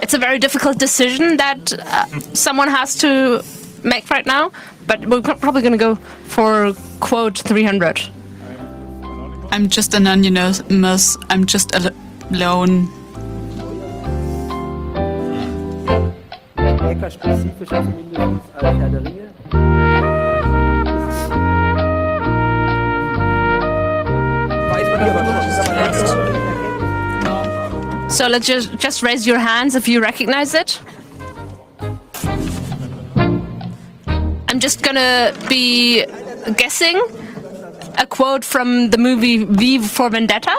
It's a very difficult decision that someone has to make right now, but we're probably going to go for quote 300. I'm just anonymous. I'm just alone. Hacker spezifischer zumindest als Herr der Ringe. Weiß man aber noch. So let's just raise your hands if you recognize it. I'm just gonna be guessing a quote from the movie V for Vendetta.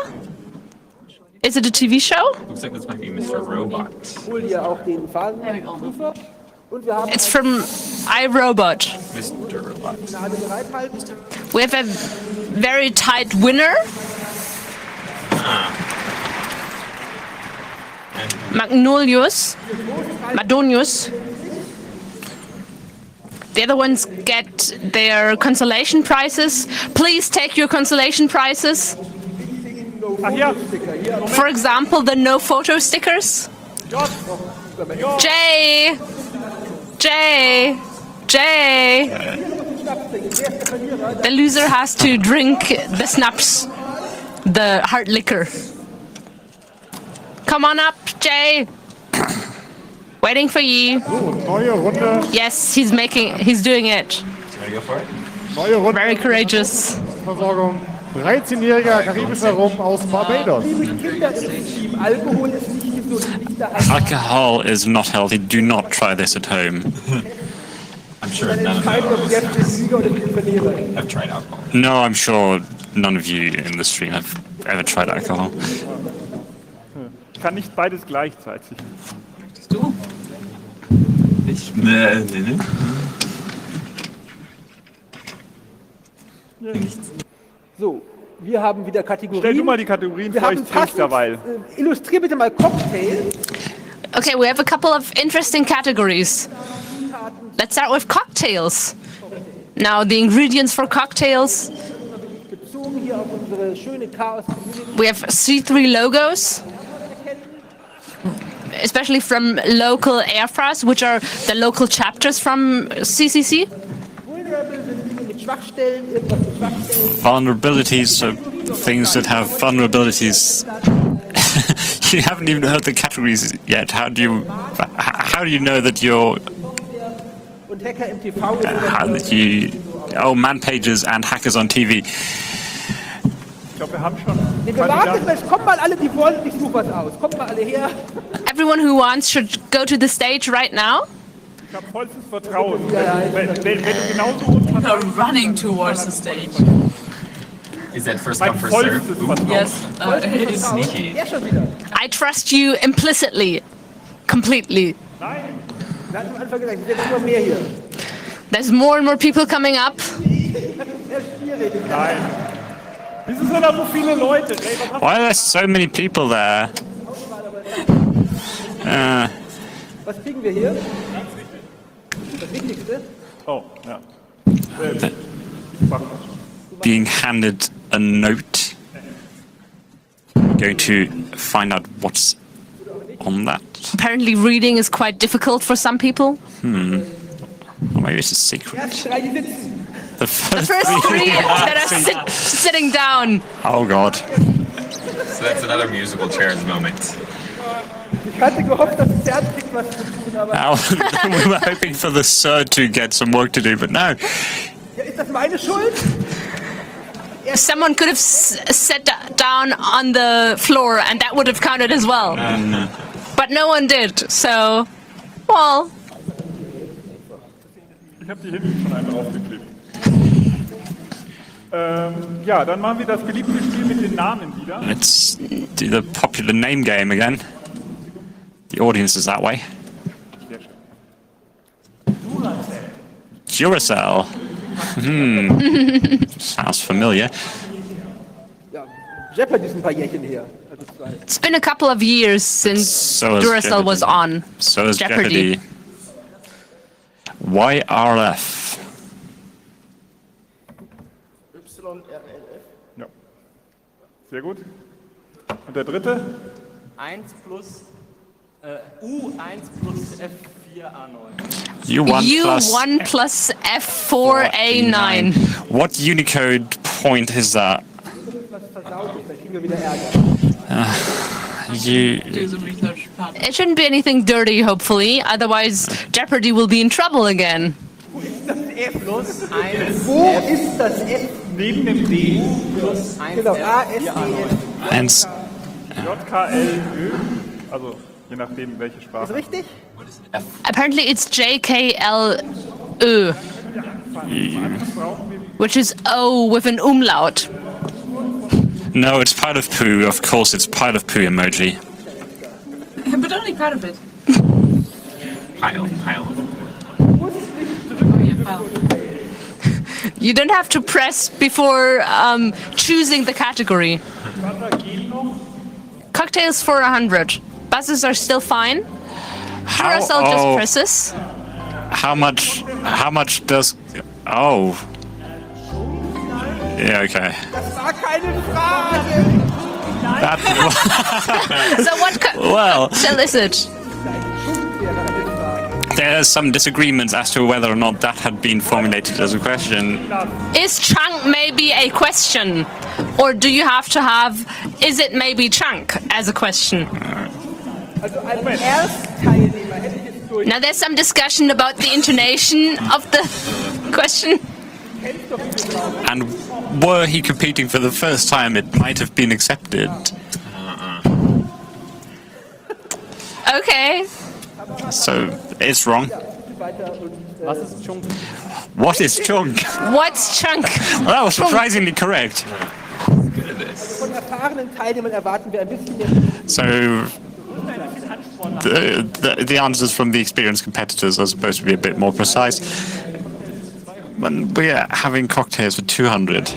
Is it a TV show? Looks like this might be Mr. Robot. Hol hier auch den Phasenprüfer. Und wir haben It's from iRobot. Mr. Robot. Finale bereithalten. We have a very tight winner. Madonius. The other ones get their consolation prizes. Please take your consolation prizes. Ach ja, For example, the no photo stickers. Jay! The loser has to drink the snaps, the hard liquor. Come on up, Jay. Waiting for you. neue Runde, Yes, he's doing it. neue Runde. Very courageous. Versorgung. 13-jähriger karibischer Rum aus Barbados. Liebe Kinder im Team, Alkohol ist nicht gesund. Nicht der Alcohol is not healthy. Do not try this at home. I'm sure none of Entscheidung, ob those Gäste Sieger oder den Verlierer. have tried alcohol. No, I'm sure none of you in the stream have ever tried alcohol. Ich kann nicht beides gleichzeitig. Nee. So, wir haben wieder Kategorien. Stell du mal die Kategorien wir vor, haben ich trink's passend, derweil. Illustrier bitte mal Cocktail. Okay, we have a couple of interesting categories. Let's start with cocktails. Now, the ingredients for cocktails. Bezogen hier auf unsere schöne Chaos-Community. We have C3 logos, especially from local airfras, which are the local chapters from CCC. Vulnerable sind Dinge mit Schwachstellen, irgendwas mit Schwachstellen. Vulnerabilities, so things that have vulnerabilities. You haven't even heard the categories yet. How do you know that you're Und Hacker im TV. how that you man pages and hackers on TV? Ich glaube, wir haben schon Nee, wir warten, es kommen mal alle, die wollen, ich suche was aus. Kommt mal alle her. Everyone who wants should go to the stage right now. Ich habe vollstes Vertrauen. Wenn du genauso uns vertraust, Running towards the stage. Is that first mein come, first serve? vollstes Vertrauen. Yes, it is. Sneaky. Ja, schon wieder. I trust you implicitly, completely. Nein, Wir hatten am Anfang gesagt, es sind immer mehr hier. There's more and more people coming up. Sehr schwierig. nein. Wieso sind da so viele Leute? Ey, was hast Why are there so many people there? Was kriegen wir hier? Das Wichtigste. du? Oh, ja. Being handed a note. Going to find out what's on that. Apparently, reading is quite difficult for some people. Or maybe it's a secret. Erst drei, die sitzen. The The first three that are sitting down. Oh God. So that's another musical chairs moment. Ich hatte gehofft, dass es ernst was zu tun, aber Now, we were hoping for the Sir to get some work to do, but no. ja, ist das meine Schuld? Someone could have sat down on the floor and that would have counted as well. But no one did, so, well, Ich habe die hinten schon einen draufgeklebt. Ja, dann machen wir das beliebte Spiel mit den Namen wieder. Let's do the popular name game again. The audience is that way. Duracell. Sounds familiar. Ja, Jeopardy ist ein paar Jährchen her. Also zwei. it's been a couple of years since So is Duracell was Jeopardy. on. So is Jeopardy. Jeopardy. YRF. Ja. Sehr gut. Und der dritte? 1 plus U1 plus F4A9. U1 U1 plus F4A9. What Unicode point is that? Was versaut ist, dann kriegen wir wieder Ärger. You. Do the research part. It shouldn't be anything dirty, hopefully, otherwise Jeopardy will be in trouble again. Plus 1 Wo ist das F? Neben dem D. plus 1 Genau, A, S, D, F. And JKLÖ. Also, je nachdem, welche Ist Sprache. richtig? Apparently it's JKLÖ, which is O with an umlaut. No, it's pile of poo. Of course, it's pile of poo emoji. But only part of it. Pile. Oh yeah, pile. You don't have to press before choosing the category. Cocktails for 100. Buzzes are still fine. Duracell just presses. How much does... Oh. Yeah, okay. Das war keine Frage! So what cocktail is it? There's some disagreements as to whether or not that had been formulated as a question. Is chunk maybe a question? Or do you have to have, is it maybe chunk as a question? Also als Erstteilnehmer hätte ich jetzt durch. Now there's some discussion about the intonation of the question. And were he competing for the first time, it might have been accepted. Okay. So, it's wrong. Was ist Chunk? What is chunk? What's chunk? Well, that was surprisingly correct. Von erfahrenen Teilnehmern erwarten wir ein bisschen mehr. So, the answers from the experienced competitors are supposed to be a bit more precise. When we're having cocktails for 200.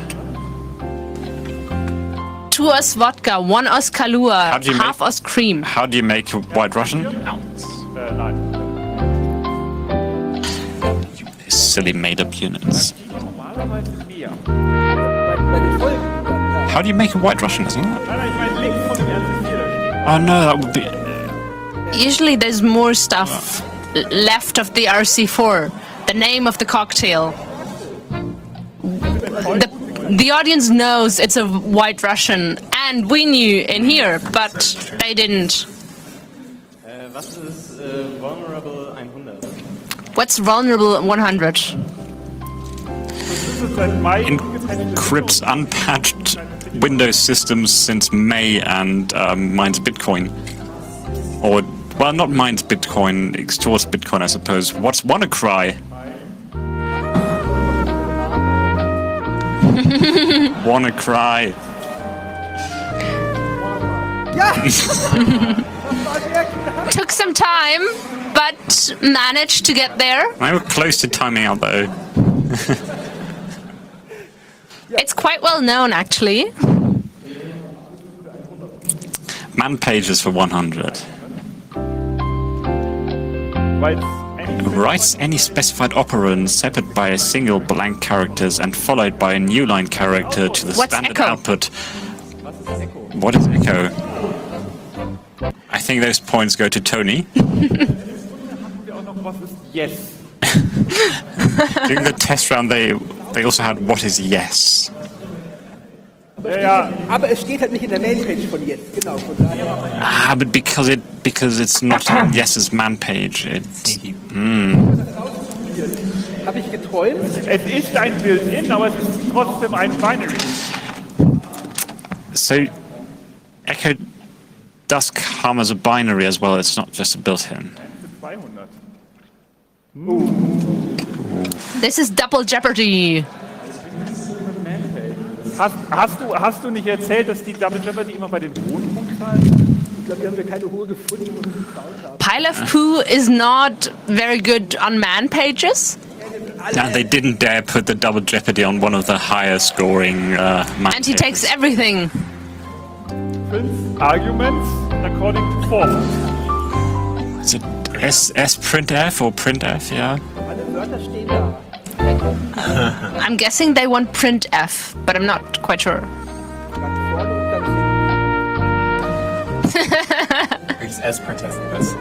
2 Oz vodka, 1 Oz Kahlua, How do you half Oz cream. How do you make a White Russian? Nein. Silly made-up units. Normalerweise mehr. How do you make a White Russian, isn't it? Nein, ich meine links von dem ersten Vier, da steht. Oh no, that would be... Usually there's more stuff left of the RC4. The name of the cocktail. The audience knows it's a White Russian, and we knew in here, but they didn't. Was ist vulnerable 100? What's vulnerable 100? Das ist seit Mai Encrypts unpatched Windows systems since May and mines Bitcoin. Or, well, not mines Bitcoin, extorts Bitcoin, I suppose. What's WannaCry? WannaCry. Took some time, but managed to get there. I were close to timing out though. It's quite well known, actually. Man pages for 100. Writes any specified operand separated by a single blank characters and followed by a new line character to the What's standard echo? output. What is echo? I think those points go to Tony. Was ist Yes? During the test round, they also had what is yes. Ja, Aber es steht halt nicht in der Mainpage von jetzt, genau. Von daher. But because it's not on Yes's man page, it's Habe ich geträumt? es ist ein Built-in, aber es ist trotzdem ein Binary. so echo does come as a binary as well. It's not just a built-in. 200. This is double jeopardy. Hast du nicht erzählt, dass die Double Jeopardy immer bei den hohen Punktzahlen? Ich glaube, hier haben wir keine hohe gefunden, wo wir geschaut haben. Pile of Poo is not very good on man pages, Now they didn't dare put the double jeopardy on one of the higher scoring man and he takes pages. everything. 5 Arguments according to form. Is it S printf or printf? Yeah. Alle Wörter stehen da. I'm guessing they want printf, but I'm not quite sure. Ganz vorne und ganz hinten. It's as protest as.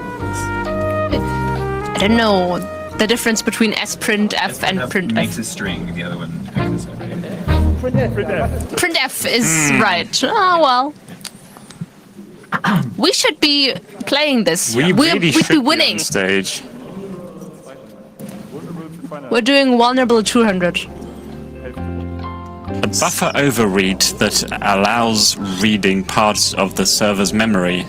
I don't know the difference between sprintf and Makes printf. a string, the other one acts as a Printf is right. Oh well. We should be playing this. We really we'd should be winning. on stage. We're doing vulnerable 200. A buffer overread that allows reading parts of the server's memory.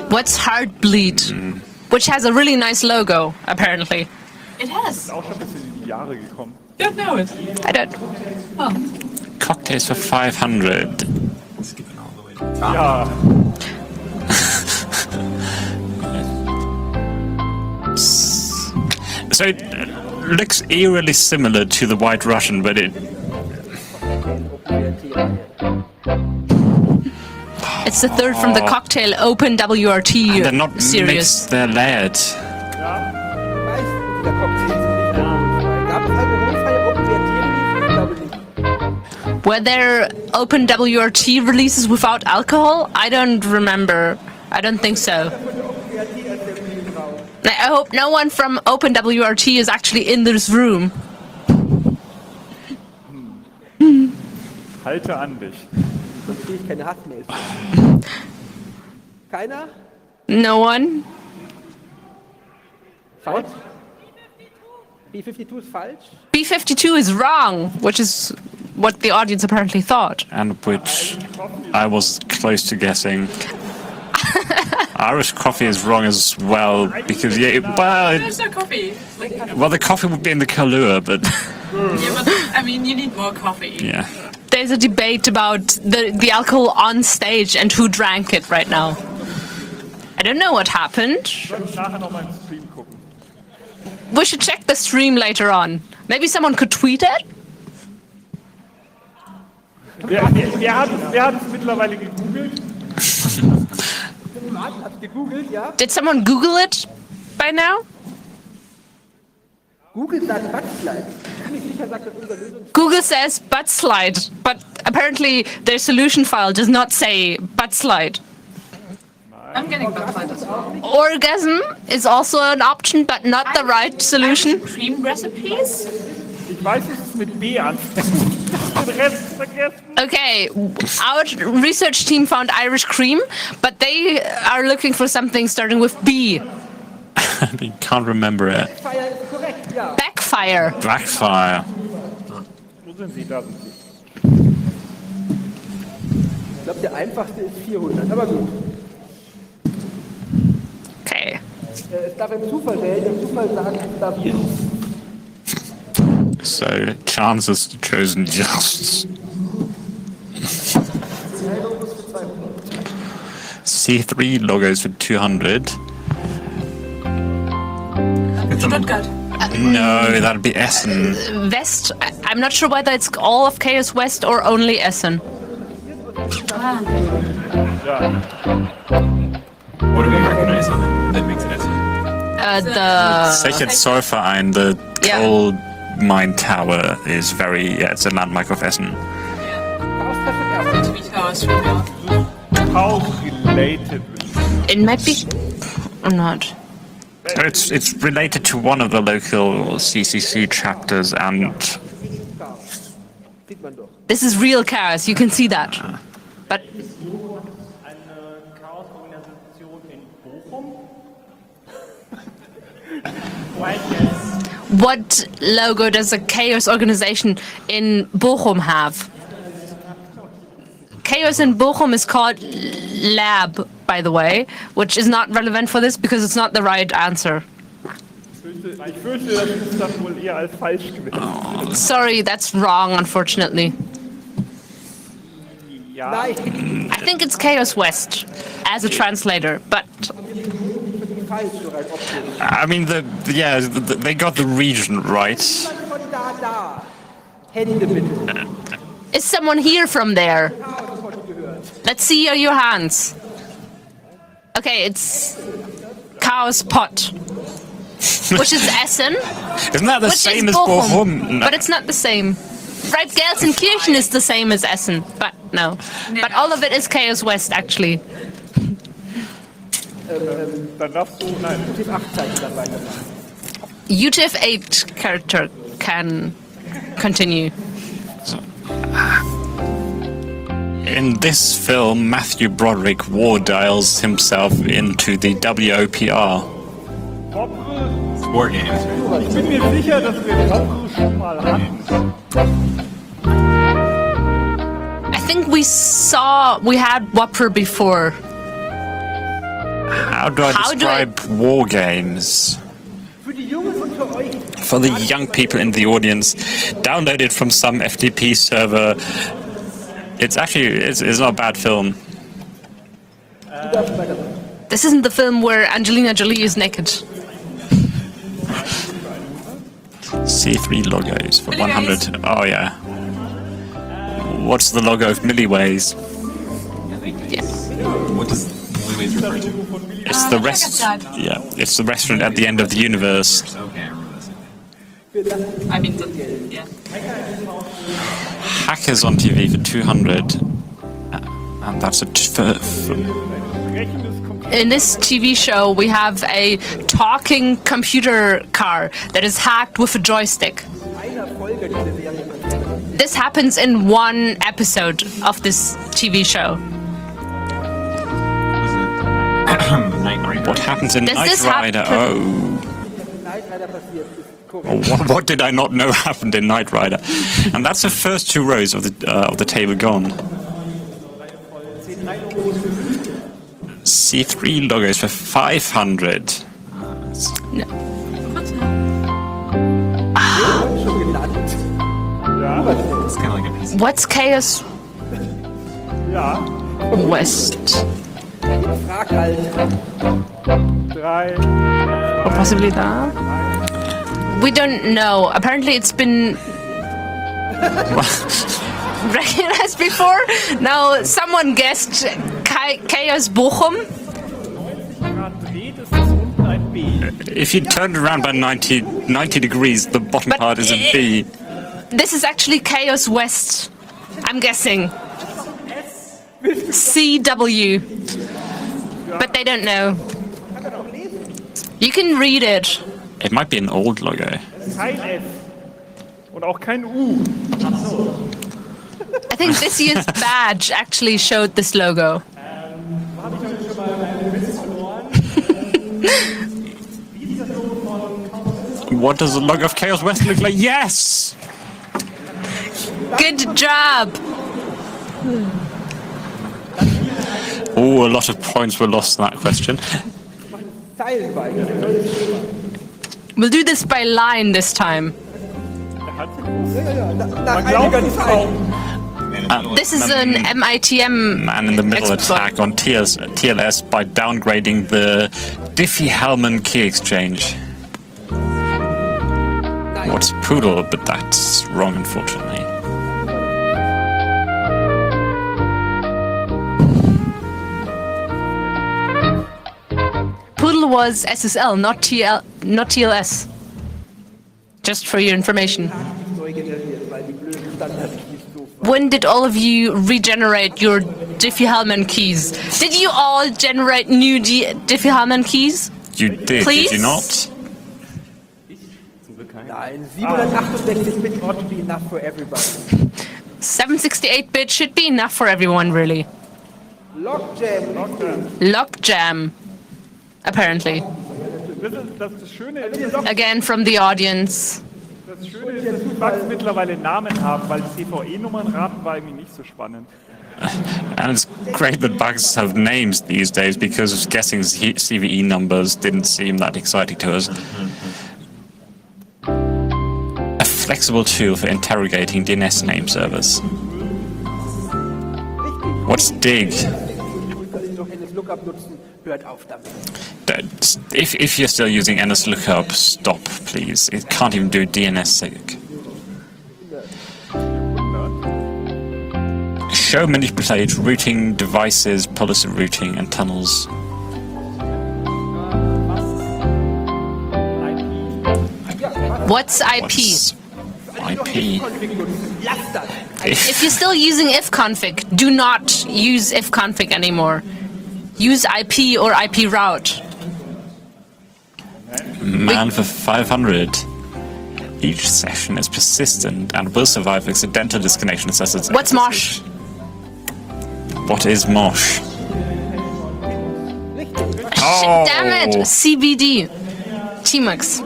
What's Heartbleed? Which has a really nice logo, apparently. It has. Auch schon ein bisschen in die Jahre gekommen. Don't know it. I don't. Cocktails for 500. Skipping all the way to the top. Ja, So it looks eerily similar to the White Russian, but it... It's the third from the cocktail Open WRT They're not series. mixed, they're layered. Die meisten dieser Cocktails sind nicht alkoholfrei. Gab es alkoholfreie Open-WRT-Releases? Ich glaube nicht. Were there Open WRT releases without alcohol? I don't remember. I don't think so. I hope no one from Open WRT is actually in this room. halte an dich. Sonst kriege ich keine Hassmails. Keiner? No one? Falsch? B52 ist falsch? B52 is wrong, which is what the audience apparently thought. And which I was close to guessing. Irish coffee is wrong as well, because, yeah, There's no coffee. well, the coffee would be in the Kahlua, but, Yeah, but I mean, you need more coffee. yeah. There's a debate about the alcohol on stage and who drank it right now. I don't know what happened. Nachher noch mal im Stream gucken. We should check the stream later on. Maybe someone could tweet it? Wer hat es mittlerweile gegoogelt? Hast du gegoogelt, ja? Did someone Google it by now? Google sagt Backslide. Ziemlich sicher sagt das unser Lösung. Google says butt slide, but apparently their solution file does not say butt slide. I'm getting backlight as well. Orgasm is also an option, but not the right solution. Cream recipes? Ich weiß, dass es mit B anfängt. Den Rest vergessen. Okay, our research team found Irish cream, but they are looking for something starting with B. You can't remember it. Feier ist korrekt, ja. Backfire. Backfire. Wo sind Sie? Da sind Sie. Ich glaube, der einfachste ist 400, aber gut. Okay. Es darf ein Zufall wählen, der Zufall sagt, es darf Jesus. So, chances chosen just. C3 logos for 200. Stuttgart. No, that'd be Essen. West, I'm not sure whether it's all of Chaos West or only Essen. What do we recognize on it that makes it Essen? The Second Zollverein, the Yeah. old mine tower, is very, yeah, it's a landmark of Essen. Tweethouse from now. How related? it might be or not. It's related to one of the local CCC chapters, and Sieht man doch. This is real chaos. You can see that. But Eine Chaos-Organisation in Bochum? what logo does a chaos organization in Bochum have? Chaos in Bochum is called Lab, by the way, which is not relevant for this because it's not the right answer. Ich fürchte, das ist dann wohl eher als falsch gewesen. Sorry, that's wrong, unfortunately. Ja, Nein, I think it's Chaos West as a translator, but falsch, so rein optisch. I mean, they got the region right. Von da. Hände bitte. is someone here from there? Let's see your hands. Okay, it's Chaos Pot, which is Essen, Isn't that the which same is as Bochum, Bochum? No. but it's not the same. Right, Gelsenkirchen is the same as Essen, but no. But all of it is Chaos West, actually. dann darfst du, nein, Mit dem 8-Zeichen dann weitermachen. UTF 8 character can continue. In this film, Matthew Broderick war dials himself into the WOPR. War games, right? ich bin mir sicher, dass wir Wobbel schon mal hatten. I think we had Whopper before. How do I How do I- describe war games? Für die Jungs unter euch, For the young people in the audience, download it from some FTP server. It's not a bad film. This isn't the film where Angelina Jolie is naked. C3 logos for 100. Oh yeah. What's the logo of Milliways? What does Milliways refer to? It's the it's the restaurant at the end of the universe. Okay, I remember this. I mean, yeah. Hackers on TV for 200. And that's In this TV show, we have a talking computer car that is hacked with a joystick. This happens in one episode of this TV show. What happens in Does Knight this Rider? happen- What did I not know happened in Knight Rider? And that's the first two rows of the table gone. C3 logos for 500. No. It's kind of like a piece of What's Chaos Ja, West? Frag halt. 3. Or possibly that? We don't know. Apparently it's been recognized before. Now someone guessed Chaos Bochum. Dreht ist das unten ein B. If you turn it around by 90 degrees, the bottom But part is a B. This is actually Chaos West. I'm guessing. CW. But they don't know. You can read it. It might be an old logo. Kein F. Und auch kein U. I think this year's badge actually showed this logo. What does the logo of Chaos West look like? Yes! Good job. Oh, a lot of points were lost in that question. Zeilenweise. We'll do this by line this time. Nach einiger Zeit. This is an MITM Man in the middle expert. attack on TLS by downgrading the Diffie-Hellman key exchange. What's Poodle? But that's wrong, unfortunately. Poodle was SSL, not TLS. Just for your information. When did all of you regenerate your Diffie-Hellman keys? Did you all generate new Diffie-Hellman keys? You did, Please? did you not? Nein, 768-Bit ought to be enough for everybody. 768-bit should be enough for everyone, really. Lockjam. Lockjam, apparently. Das Schöne Again from the audience. ist, dass die Bugs mittlerweile Namen haben, weil CVE-Nummern raten war irgendwie nicht so spannend. And it's great that bugs have names these days because guessing CVE numbers didn't seem that exciting to us. A flexible tool for interrogating DNS name servers. What's dig? Lookup nutzen, hört auf damit. If you're still using NSLookup, stop, please. It can't even do DNSSEC. Show manipulate routing devices, policy routing, and tunnels. What's IP? What's IP? If you're still using ifconfig, do not use ifconfig anymore. Use IP or IP route. Man for 500. Each session is persistent and will survive accidental disconnection. What's Mosh? What is Mosh? Shit, damn it! CBD. Tmux.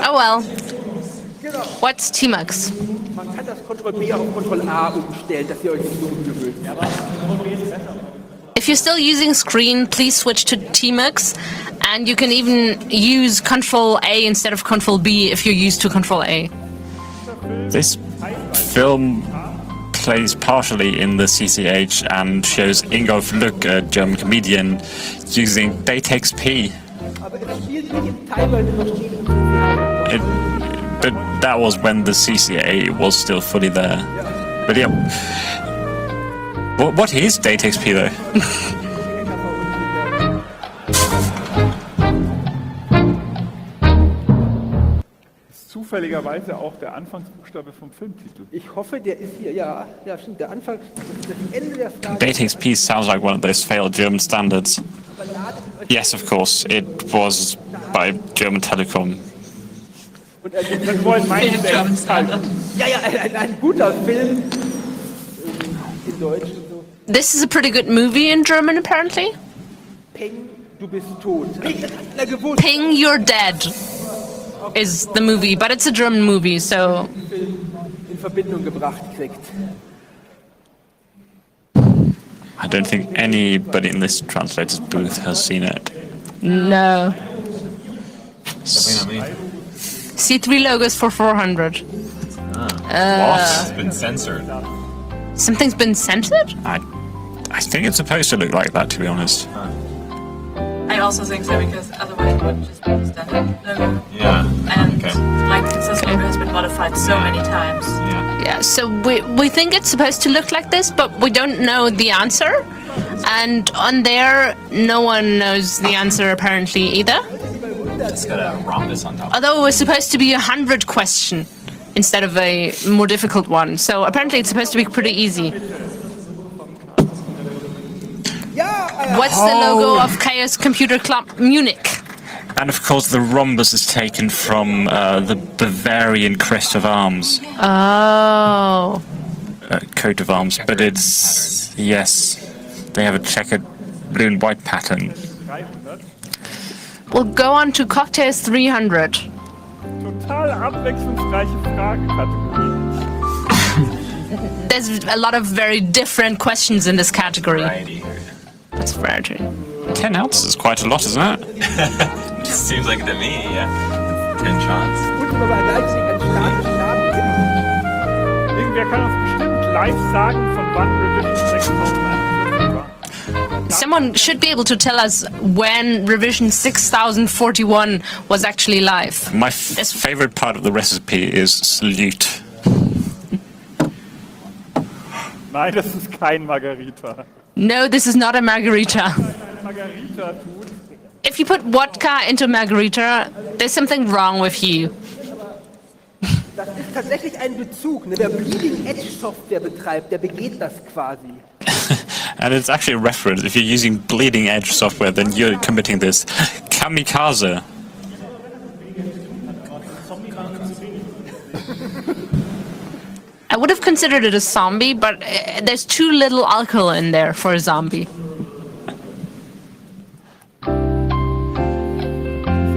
Oh well. What's Tmux? Man kann das Ctrl-B auf Ctrl-A umstellen, dass ihr euch nicht so umgewöhnt. If you're still using screen, please switch to Tmux And you can even use Control A instead of Control B if you're used to Control A. This film plays partially in the CCH and shows Ingolf Lück, a German comedian, using DateXP. Aber es spielt nicht teilweise noch Spiele. But that was when the CCA was still fully there. But yeah, what is DateXP though? Zufälligerweise auch der Anfangsbuchstabe vom Filmtitel. Ich hoffe, der ist hier, ja, stimmt, der Anfang, das Ende der Frage. DateXP sounds like one of those failed German standards. Yes, of course, it was by German Telekom. Das wollen meine German Standard. Ja, ein guter Film in Deutsch und so. This is a pretty good movie in German, apparently. Peng, du bist tot. Ping, You're Dead is the movie, but it's a German movie, so... In Verbindung gebracht kriegt. I don't think anybody in this translator's booth has seen it. No. Definitely not me. C3 logos for 400. It's been censored. Something's been censored? I think it's supposed to look like that, to be honest. I also think so, because otherwise it would just be the standard logo. Yeah. And Okay. like this logo has been modified so many times. Yeah. Yeah, so we think it's supposed to look like this, but we don't know the answer. And on there, no one knows the answer apparently either. It's got a rhombus on top. Although it was supposed to be a 100 question instead of a more difficult one. So apparently it's supposed to be pretty easy. What's the logo of Chaos Computer Club Munich? And of course, the rhombus is taken from the Bavarian crest of arms, Oh. coat of arms. But it's, yes, they have a checkered blue and white pattern. 300. We'll go on to Cocktails 300. Total abwechslungsreiche Fragekategorie. There's a lot of very different questions in this category. Variety. That's variety. 10 ounces is quite a lot, isn't it? Seems like it to me, yeah. 10 shots. Gut, wenn wir bei Leipzig einen Namen geben. Irgendwer kann uns bestimmt live sagen, von wann Revision 6041 war. Someone should be able to tell us when revision 6041 was actually live. My favorite part of the recipe is salute. Nein, das ist kein Margarita. No, this is not a margarita. Margarita tut. If you put vodka into margarita, there's something wrong with you. Das ist tatsächlich ein Bezug. Ne? Wer Bleeding Edge Software betreibt, der begeht das quasi. And it's actually a reference. If you're using bleeding edge software, then you're committing this kamikaze. I would have considered it a zombie, but there's too little alcohol in there for a zombie. Diese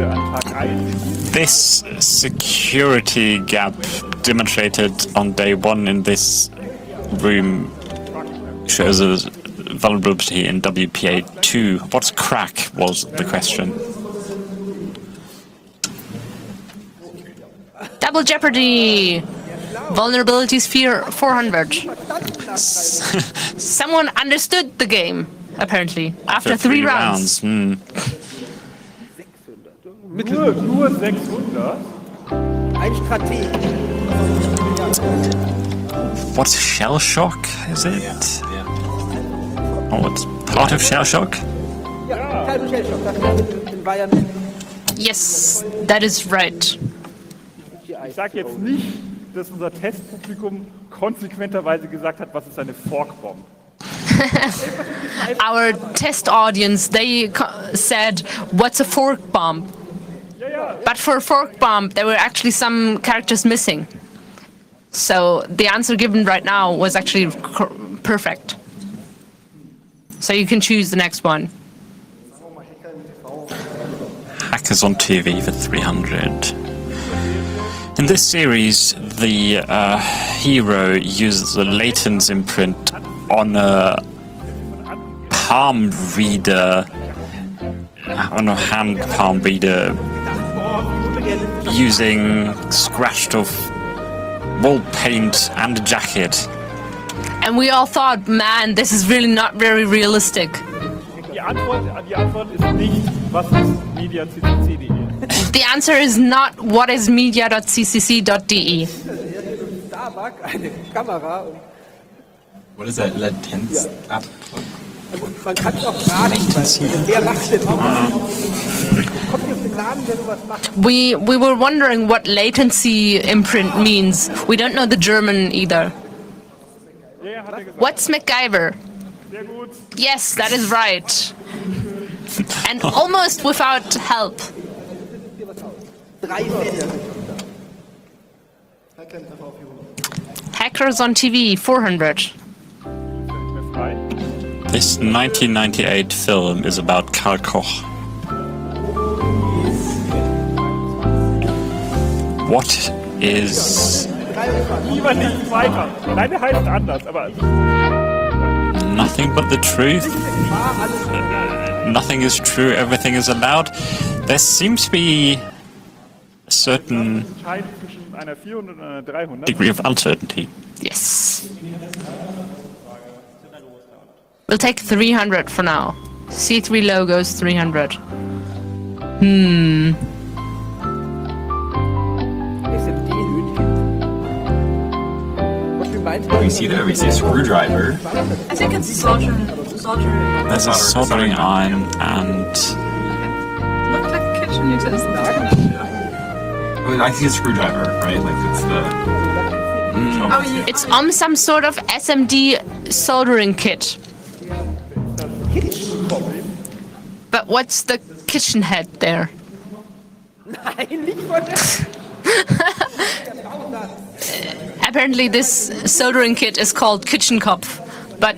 an Tag 1. This security gap demonstrated on day one in this room shows a vulnerability in WPA2. What's crack was the question. Double Jeopardy! Vulnerability Sphere 400. Someone understood the game, apparently, after three rounds. Hmm. Nur 600? Ein Strateg. What's shell shock? Is it? Yeah. Oh, it's part of shell shock? Ja, Teil Shellshock. Das war ja mit. Yes, that is right. Ich sag jetzt nicht, dass unser Testpublikum konsequenterweise gesagt hat, was ist eine Forkbomb. Our test audience, they said, what's a fork bomb? But for a fork bomb, there were actually some characters missing. So the answer given right now was actually perfect. So you can choose the next one. Hackers on TV for 300. In this series, the hero uses a Layton's imprint on a palm reader on a hand palm reader using scratched off wall paint and a jacket. And we all thought, man, this is really not very realistic. Die Antwort ist nicht, was ist media.ccc.de. The answer is not what is media.ccc.de. Starbuck, eine Kamera. Und What is that Latenz up? man kann es auch fragen, wer macht denn auch? Kommt ihr auf den Namen, der sowas macht? We were wondering what latency imprint means. We don't know the German either. Ja, hat er gesagt. What's MacGyver? Sehr gut. Yes, that is right. And almost without help. 3 Fälle. Hackers on TV, 400. This 1998 film is about Karl Koch. What is... Lieber nicht weiter. Nein, der heißt anders, aber... Nothing but the truth? Nothing is true, everything is allowed? There seems to be a certain Entscheidend zwischen einer 400 und einer 300. degree of uncertainty. Yes. We'll take 300 for now. C3 logos, 300. SMD-Hühnchen. Was du meinst? We see there, we see a screwdriver. I think it's soldering. There's a soldering iron and Looked like a kitchen utensil. Well, I see a screwdriver, right? Like it's the. Oh, yeah. It's on some sort of SMD soldering kit. But what's the kitchen head there? Nein, nicht von der... Apparently this soldering kit is called Kitchenkopf, but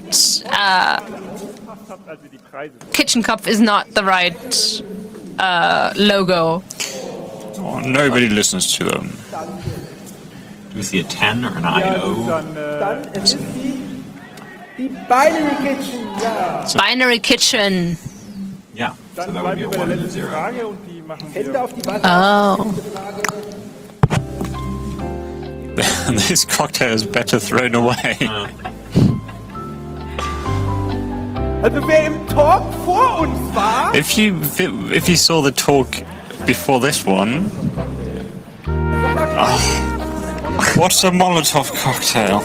Als wir die Preise. Kitchenkopf is not the right logo. oh, nobody listens to them. Do we see a 10 or an IO? Dann, Dann, es ist die Binary Kitchen, ja. Binary Kitchen. Yeah. So dann that would bleiben be wir a bei 1 der and a letzten 0. Frage und die machen Hände wir. auf die Wasser. Oh. This cocktail is better thrown away. Also wer im Talk vor uns war, If you saw the talk before this one, what's a Molotov cocktail?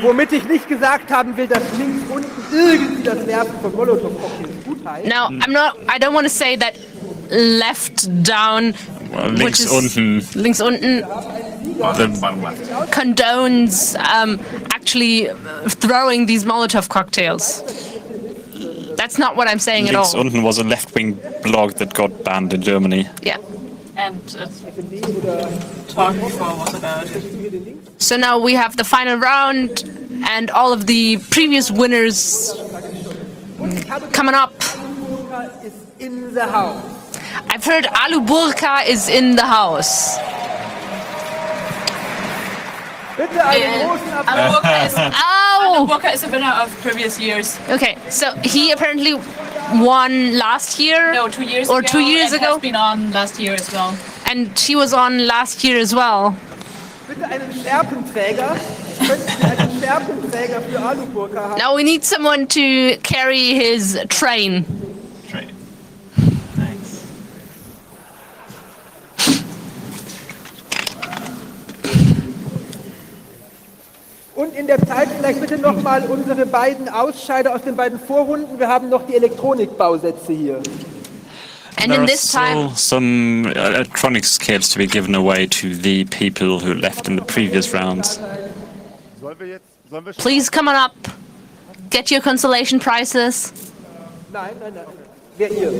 womit ich nicht gesagt haben will, dass links unten irgendwie das Werfen von Molotow-Cocktails gut heißt. Now, I don't want to say that left down, Well, which links is unten. links unten The bottom left. condones actually throwing these Molotov cocktails. That's not what I'm saying at Links all. unten was a left-wing blog that got banned in Germany. Yeah. And talk before was about. So now we have the final round and all of the previous winners coming up. Is in the house. I've heard Alu Burka is in the house. Bitte einen großen Applaus. Oh! Walker is a winner of previous years. Okay, so he apparently won last year. No, 2 years Or ago. 2 years and ago. has been on last year as well. And she was on last year as well. Bitte einen Schärpenträger. Könnten Sie einen Schärpenträger für Aluburka haben? Now we need someone to carry his train. Right. Thanks. Und in der Zeit vielleicht bitte nochmal unsere beiden Ausscheider aus den beiden Vorrunden. Wir haben noch die Elektronikbausätze hier. And There in are this time, still some electronics kits to be given away to the people who left in the previous rounds. Sollen wir schon? please come on up. Get your consolation prizes. Nein, nein, nein. Wer ihr?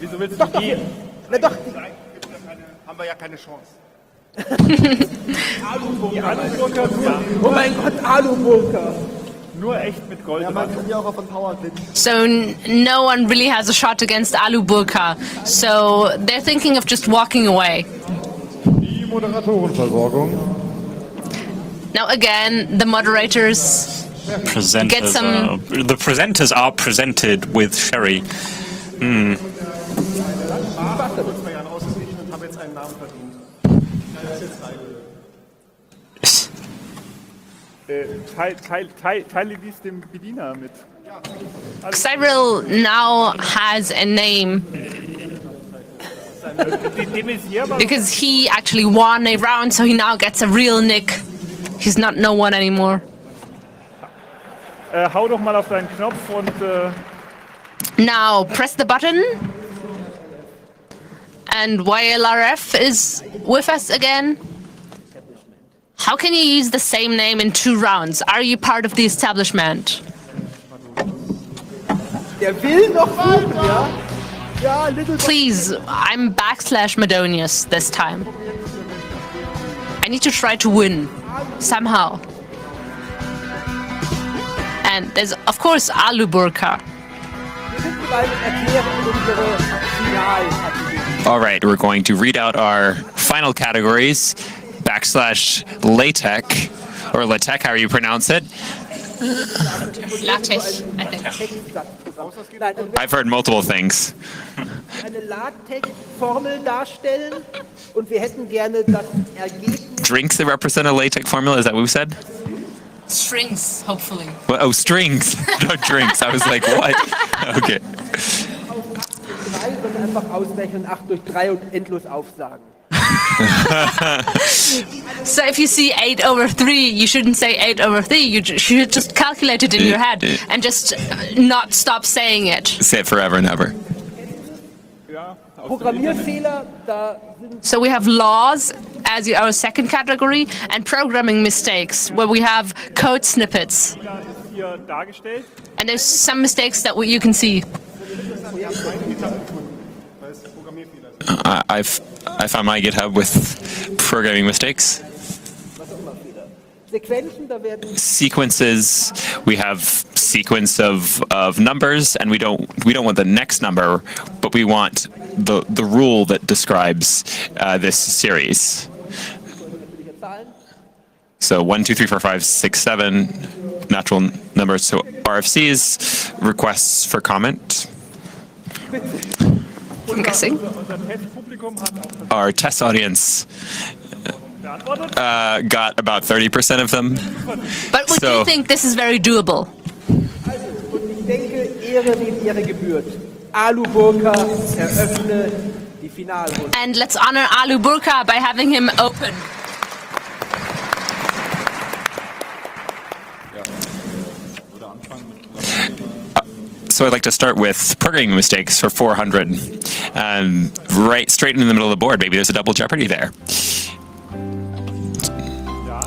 Wieso willst du Doch, doch, gehen? na doch. Haben wir ja keine Chance. Die Aluburger Oh mein Gott, Aluburka. nur echt mit Gold. Man kann ja auch von Power glitch. So no one really has a shot against Alu Burka. So they're thinking of just walking away. Die Moderatorenversorgung. Now again, the moderators Presenters get some- the presenters are presented with sherry. Ich muss mir ja ausrichten und habe jetzt einen Namen verdient. Teile dies dem Bediener mit. Cyril now has a name because he actually won a round, so he now gets a real nick. He's not no one anymore. Hau doch mal auf deinen Knopf und Now press the button. And YLRF is with us again. How can you use the same name in 2 rounds? Are you part of the establishment? Der will noch suchen, ja? Ja, Little... Please, I'm /Madonius this time. I need to try to win, somehow. And there's, of course, Alu Burka. Wir sind bereit und erklären unsere Finalkategorien. All right, we're going to read out our final categories. /LaTeX, or LaTeX, however you pronounce it. LaTeX, I think. Nein, und I've heard multiple things. eine LaTeX-Formel darstellen und wir hätten gerne das Ergebnis. Drinks that represent a LaTeX formula, is that what we said? Strings, hopefully. Well, oh, strings, not drinks. I was like, what? Okay. 3, sondern einfach ausrechnen, 8 durch 3 und endlos aufsagen. So if you see 8/3, you shouldn't say 8/3. You should just calculate it in your head and just not stop saying it. Say it forever and ever. Programmierfehler, da sind So we have laws as our second category and programming mistakes, where we have code snippets. ist hier dargestellt. And there's some mistakes that you can see. I found my GitHub with programming mistakes. Sequenzen, da werden Sequences, we have sequence of numbers, and we don't want the next number, but we want the rule that describes this series. Zahlen. So 1, 2, 3, 4, 5, 6, 7 natural numbers. So RFCs, requests for comment. I'm guessing. Unser Testpublikum hat auch Our test audience beantwortet. got about 30% of them. But we So- do think this is very doable. Und ich denke, Ehre wem Ehre gebührt. Alu Burka eröffne die Finalrunde. And let's honor Alu Burka by having him open. So I'd like to start with programming mistakes for 400. Right straight in the middle of the board. Maybe there's a double jeopardy there.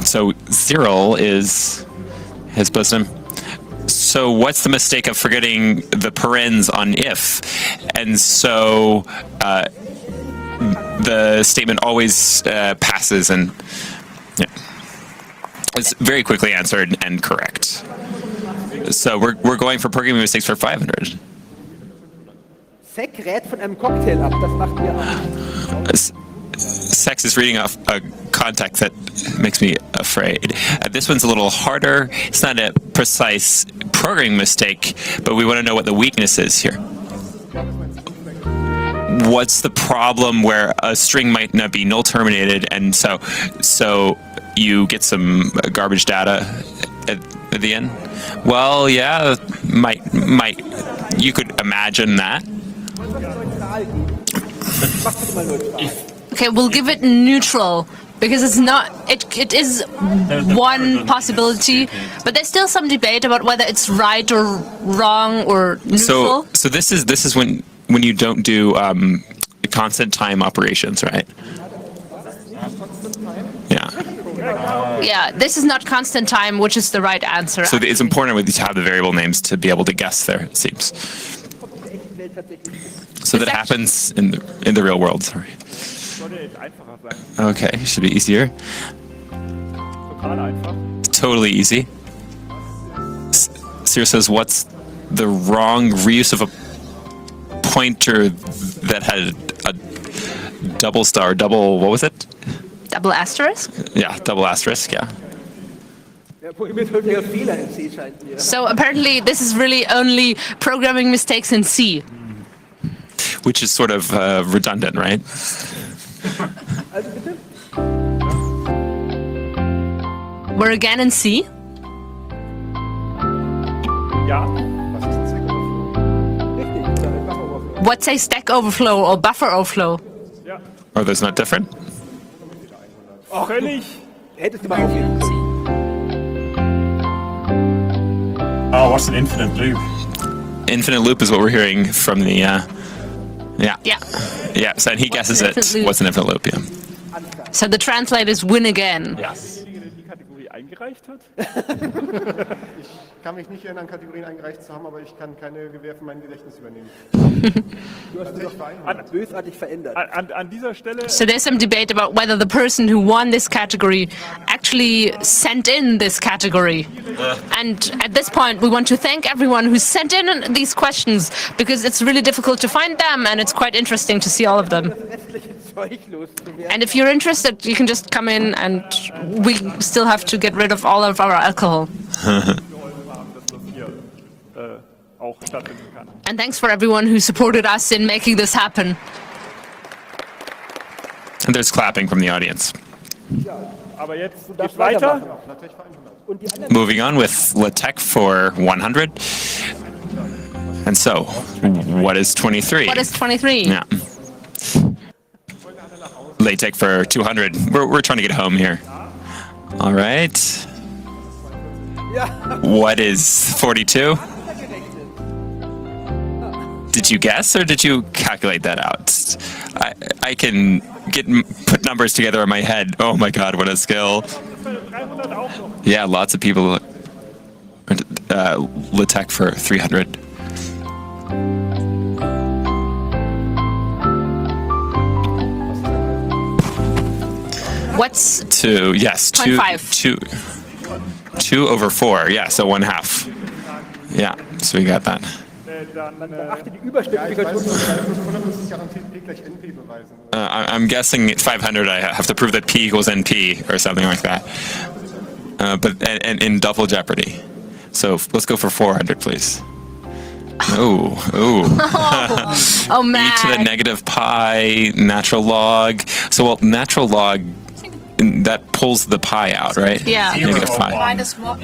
So Cyril has posted him. So what's the mistake of forgetting the parens on if? And so the statement always passes, and yeah. It's very quickly answered and correct. So we're going for programming mistakes for 500. Zack rät von einem Cocktail ab, das macht mir Angst. Sex is reading off a context that makes me afraid. This one's a little harder. It's not a precise programming mistake, but we want to know what the weakness is here. What's the problem where a string might not be null terminated, and so you get some garbage data at the end? Well, yeah, might you could imagine that. Neutral geben. Mach bitte mal neutral. Okay, we'll give it neutral because it's not. It is one possibility, but there's still some debate about whether it's right or wrong or neutral. So this is when you don't do constant time operations, right? Yeah. Yeah, this is not constant time, which is the right answer. So it's important with to have the variable names to be able to guess there. It seems. So that happens in the real world. Sorry. Sollte jetzt einfacher sein. Okay, should be easier. Total einfach. Totally easy. Sierra says, what's the wrong reuse of a pointer that had a double star, what was it? Double asterisk? Yeah, double asterisk, yeah. Ja, programmiertechnischer Fehler in C scheint mir. So apparently this is really only programming mistakes in C. Which is sort of redundant, right? Also bitte? We're again in C. Ja. Richtig, ja, einfach Oberfläche. What's a stack overflow or buffer overflow? Ja. Are those not different? Völlig. Hättest du mal aufheben können. Oh, what's an infinite loop? Infinite loop is what we're hearing from the. Yeah. Yeah. Yeah. So and he guesses an it. infinite loop? What's an infinite loop? Yeah. So the translators win again. Yes. Derjenige, der die Kategorie eingereicht hat. Ich kann mich nicht erinnern, Kategorien eingereicht zu haben, aber ich kann keine Gewähr für mein Gedächtnis übernehmen. Du hast dich doch bösartig verändert. An dieser Stelle So there's some debate about whether the person who won this category actually sent in this category. And at this point, we want to thank everyone who sent in these questions because it's really difficult to find them and it's quite interesting to see all of them. Restliche Zeug loszuwerden. And if you're interested, you can just come in and we still have to get rid of all of our alcohol. haben, dass das hier auch stattfinden kann. And thanks for everyone who supported us in making this happen. And there's clapping from the audience. Aber jetzt geht's darfst weiter. Und die anderen Moving on with LaTeX for 100. And so, what is 23? What is 23? Yeah. LaTeX for 200. We're trying to get home here. All right. What is 42? Did you guess or did you calculate that out? I can put numbers together in my head. Oh my God, what a skill. 300 auch noch. Yeah, lots of people. LaTeX for 300. What's 2, yes, 0.5. 2 over 4, yeah, so 1/2. Yeah, so we got that. Dann beachte die Ich weiß, Überspezifikation. 500 muss ich garantiert P gleich NP beweisen. I'm guessing 500, I have to prove that P equals NP or something like that. But and in double jeopardy. So let's go for 400, please. Oh. Oh E man. to the negative pi natural log. So, well, natural log, that pulls the pi out, right? Yeah. Negative pi. Minus one?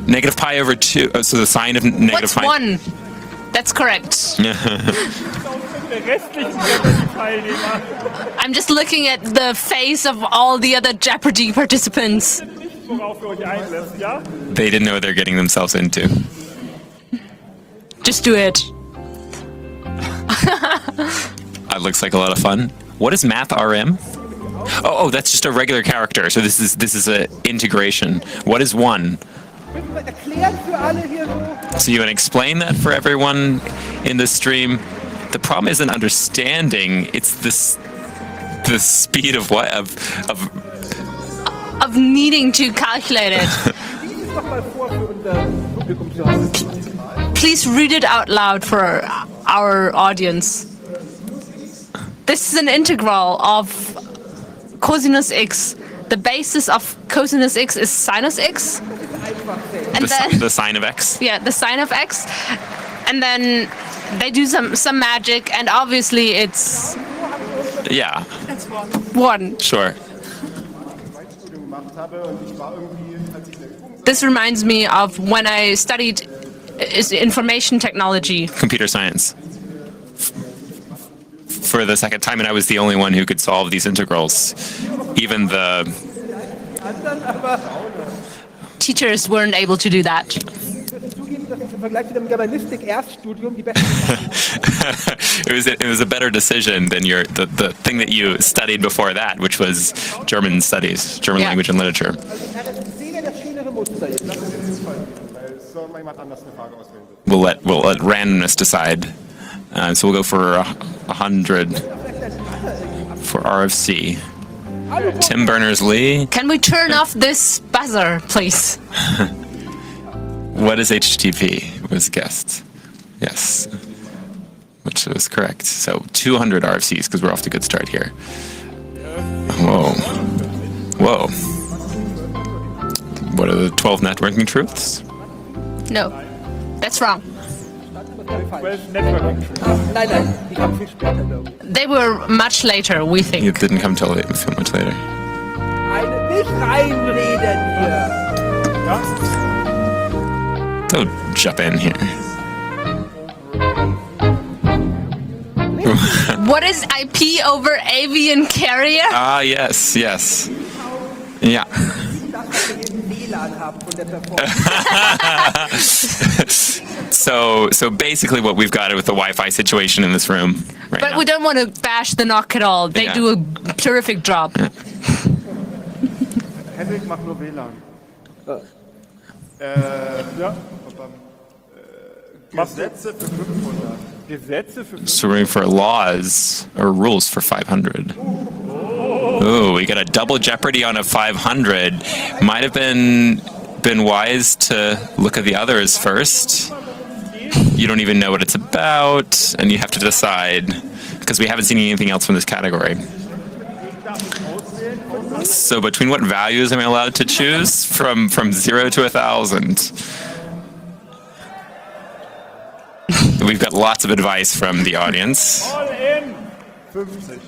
Negative pi over 2. So the sign of negative What's pi. 1? That's correct. der restlichen Jeopardy-Teilnehmer I'm just looking at the face of all the other Jeopardy participants. nicht, worauf ihr euch einlässt, ja? They didn't know what they're getting themselves into. Just do it. That looks like a lot of fun. What is math RM? Oh, that's just a regular character. So this is a integration. What is 1? Können wir erklären für alle hier so? So you want to explain that for everyone in the stream? The problem isn't understanding; it's the speed of what Of needing to calculate it. Lies es doch mal vor für unser Publikum zu Hause. Please read it out loud for our audience. This is an integral of cosinus x. The basis of cosinus x is sinus x. And then, the sign of x. yeah, the sine of x. And then they do some magic, and obviously it's Yeah, 1. sure. Studium gemacht habe und ich war irgendwie, als ich eine Übung This reminds me of when I studied information technology. Computer science. For the second time, and I was the only one who could solve these integrals. Even the Teachers weren't able to do that. Zugeben, dass es im Vergleich zu dem Germanistik-Erststudium die beste it was a better decision than the thing that you studied before that, which was German studies, German Yeah. language and literature. RSC wäre das schönere Muster jetzt. weil so mal jemand anders eine Frage auswählen wird. We'll let randomness decide. So we'll go for 100 for RFC. Tim Berners-Lee. Can we turn off this buzzer, please? What is HTTP? Was guessed. Yes. Which was correct. So 200 RFCs, because we're off to a good start here. Whoa. What are the 12 networking truths? No, that's wrong. 12 networking truths. Nein, die kamen viel später, glaube ich. They were much later, we It think. didn't come till much later. Nicht reinreden hier. Don't jump in here. What is IP over avian carrier? Ah, yes. Yeah. Das, was wir im WLAN haben von der Performance. So basically what we've got with the Wi-Fi situation in this room right But now. we don't want to bash the knock at all. They Yeah. do a terrific job. Henrik macht nur WLAN. Ja. Gesetze für 500. Gesetze für So we're going for laws or rules for 500. Oh, we got a double jeopardy on a 500. Might have been wise to look at the others first. You don't even know what it's about, and you have to decide because we haven't seen anything else from this category. So between what values am I allowed to choose from 0 to 1,000? We've got lots of advice from the audience. all in 50.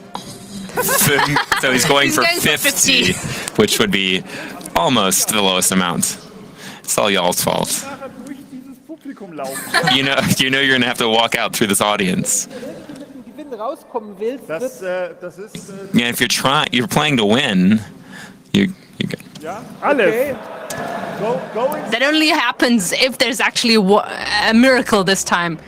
So he's going for going for 50, which would be almost the lowest amount. It's all y'all's fault. Nachher durch dieses Publikum laufen. You know you're gonna have to walk out through this audience. Wenn du mit dem Gewinn rauskommen willst, Das ist, Yeah, if you're playing to win, you good. ja, alles. okay. Go in. That only happens if there's actually a miracle this time.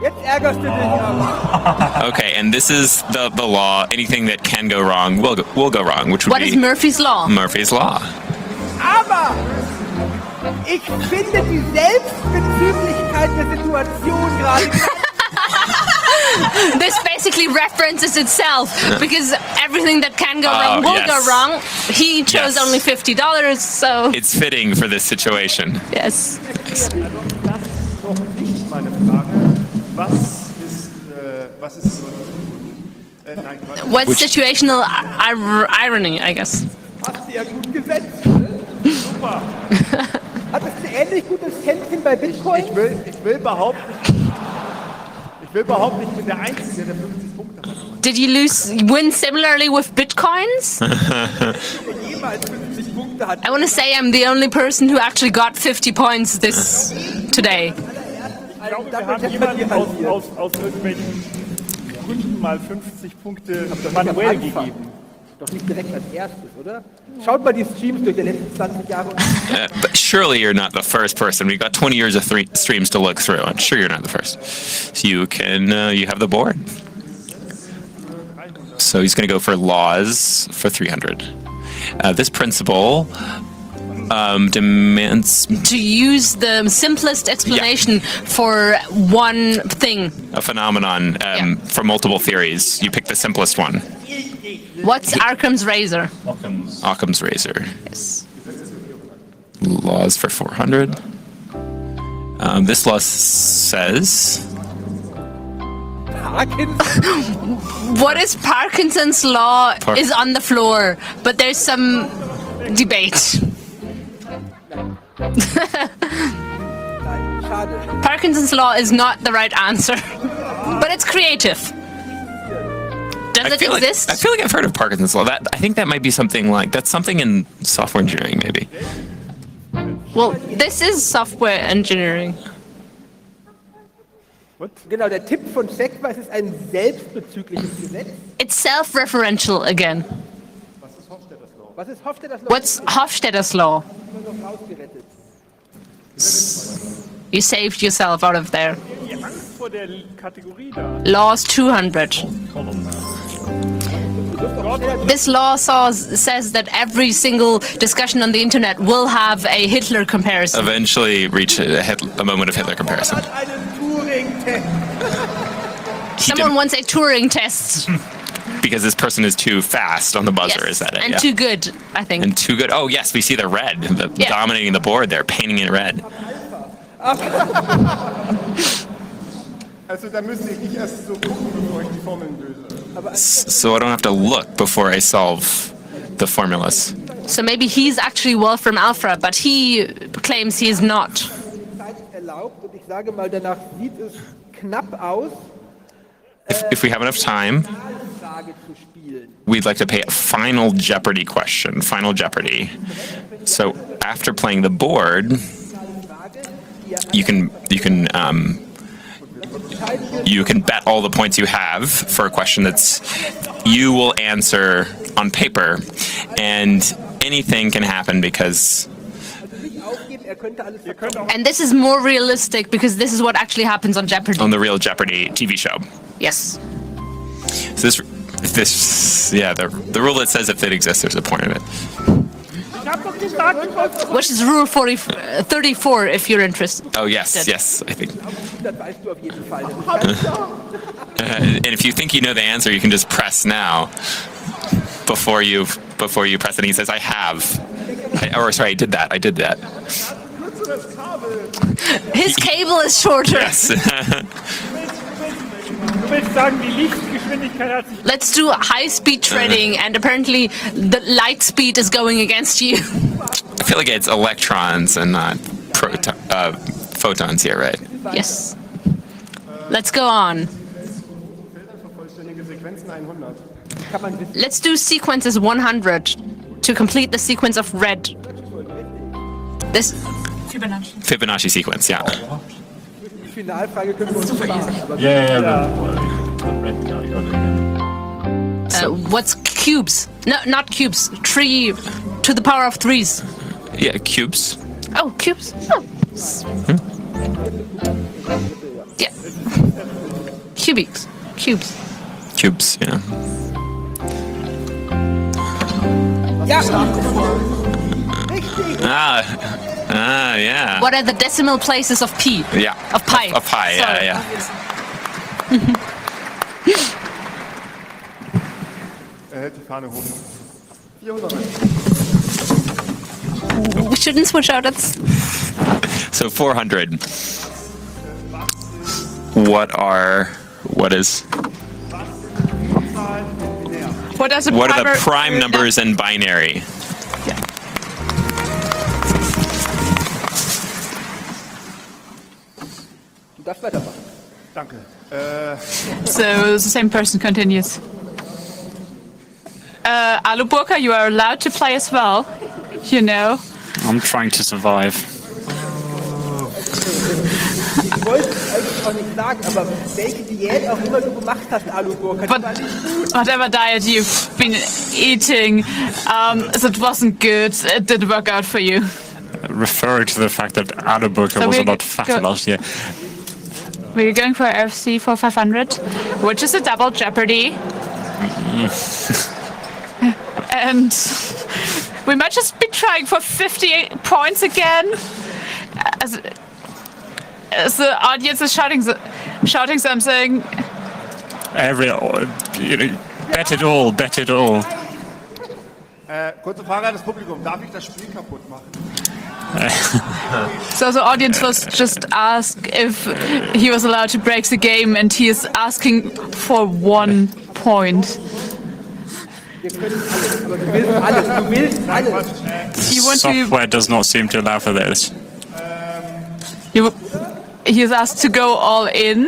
Jetzt ärgerst du dich aber. Okay, and this is the law. Anything that can go wrong will go wrong, which would What be is Murphy's Law? Murphy's Law. Aber ich finde die Selbstbezüglichkeit der Situation gerade This basically references itself because everything that can go wrong will yes. go wrong. He chose Yes. only $50, so It's fitting for this situation. yes. Das ist doch nicht meine Frage. Was ist so? Nein, Quatsch. What's situational irony, I guess. hast du ja gut gesetzt. Super. Hattest du ähnlich gutes Händchen bei Bitcoin? Ich will behaupten, ich bin der Einzige, der 50 Punkte hat. Did you win similarly with Bitcoins? Jemals 50 Punkte hat. I want to say I'm the only person who actually got 50 points today. Ich glaube, wir haben jemanden aus irgendwelchen Gründen mal 50 Punkte manuell gegeben. Doch nicht direkt als erstes, oder? Schaut mal die Streams durch die letzten 20 Jahre. But surely you're not the first person. We've got 20 years of streams to look through. I'm sure you're not the first. So you have the board. So he's going to go for laws for 300. This principle demands To use the simplest explanation for one thing. a phenomenon for multiple theories. You pick the simplest one. What's Arkham's razor? Occam's razor. Yes. Laws for 400. This law says What is Parkinson's law is on the floor, but there's some debate. Schade. Parkinson's law is not the right answer, but it's creative. Does it exist? I feel like I've heard of Parkinson's law. I think that might be something that's something in software engineering, maybe. Well, this is software engineering. Genau, der Tipp von Sekwa, es ist ein selbstbezügliches Gesetz. It's self-referential again. Was ist Hofstadters Law? What's Hofstadter's law? Noch rausgerettet. You saved yourself out of there. Die Angst vor der Kategorie da. Laws 200. This law says that every single discussion on the internet will have a Hitler comparison. Eventually reach a moment of Hitler comparison. Einen Turing-Test. Someone wants a Turing test. Because this person is too fast on the buzzer, Yes, is that it? and Yeah. too good, I think. And too good. Oh, yes, we see the red, Yeah. dominating the board there, painting it red. Also da müsste ich nicht erst so gucken, bevor ich die Formeln löse. So I don't have to look before I solve the formulas. So maybe he's actually Wolfram Alpha, but he claims he is not. Zeit erlaubt und ich sage mal, danach sieht es knapp aus, If we have enough time, Frage zu spielen. we'd like to pay a final Jeopardy question. Final Jeopardy. So after playing the board, you can bet all the points you have for a question that's you will answer on paper, and anything can happen because. And this is more realistic because this is what actually happens on Jeopardy. On the real Jeopardy TV show. Yes. So the rule that says if it exists, there's a point in it. Which is rule 34 if you're interested. Oh yes, I think. Das weißt du auf jeden Fall. And if you think you know the answer, you can just press now before you press it. He says, "I have." I did that. His cable is shorter. Yes. Du willst sagen, die Lichtgeschwindigkeit hat sich... Let's do high-speed trading, and apparently the light speed is going against you. I feel like it's electrons and not photons here, right? Yes. Let's go on. Vollständige Sequenzen 100. Let's do sequences 100 to complete the sequence of red. This Fibonacci sequence, yeah. Die Finalfrage können wir uns sparen. Aber what's cubes? No, not cubes. 3 to the power of 3s. Yeah, cubes. Oh, cubes. Oh. Yeah. Cubics. Cubes. Cubes, yeah. ja, richtig. Yeah. What are the decimal places of p? Yeah. Of pi. Of pi, Sorry. yeah. Hält die Fahne hoch. 400. We shouldn't switch out. So 400. What are the prime numbers in binary? Du darfst weitermachen. Danke. So the same person continues. Aluburka, you are allowed to play as well. You know. I'm trying to survive. Ich wollte es eigentlich auch nicht sagen, aber welche Diät auch immer du gemacht hast, Aluburka, But die war nicht gut. whatever diet you've been eating, it wasn't good. It didn't work out for you. Referring to the fact that Aluburka So was a we lot fatter go- last year. We're going for FC for 500, which is a double Jeopardy. And we might just be trying for 58 points again. As the audience is shouting something. Bet it all, bet it all. Kurze Frage an das Publikum. Darf ich das Spiel kaputt machen? So the audience was just asked if he was allowed to break the game, and he is asking for 1 point. Wir können alles, aber du willst alles. You want to? Software does not seem to allow for this. He is asked to go all in.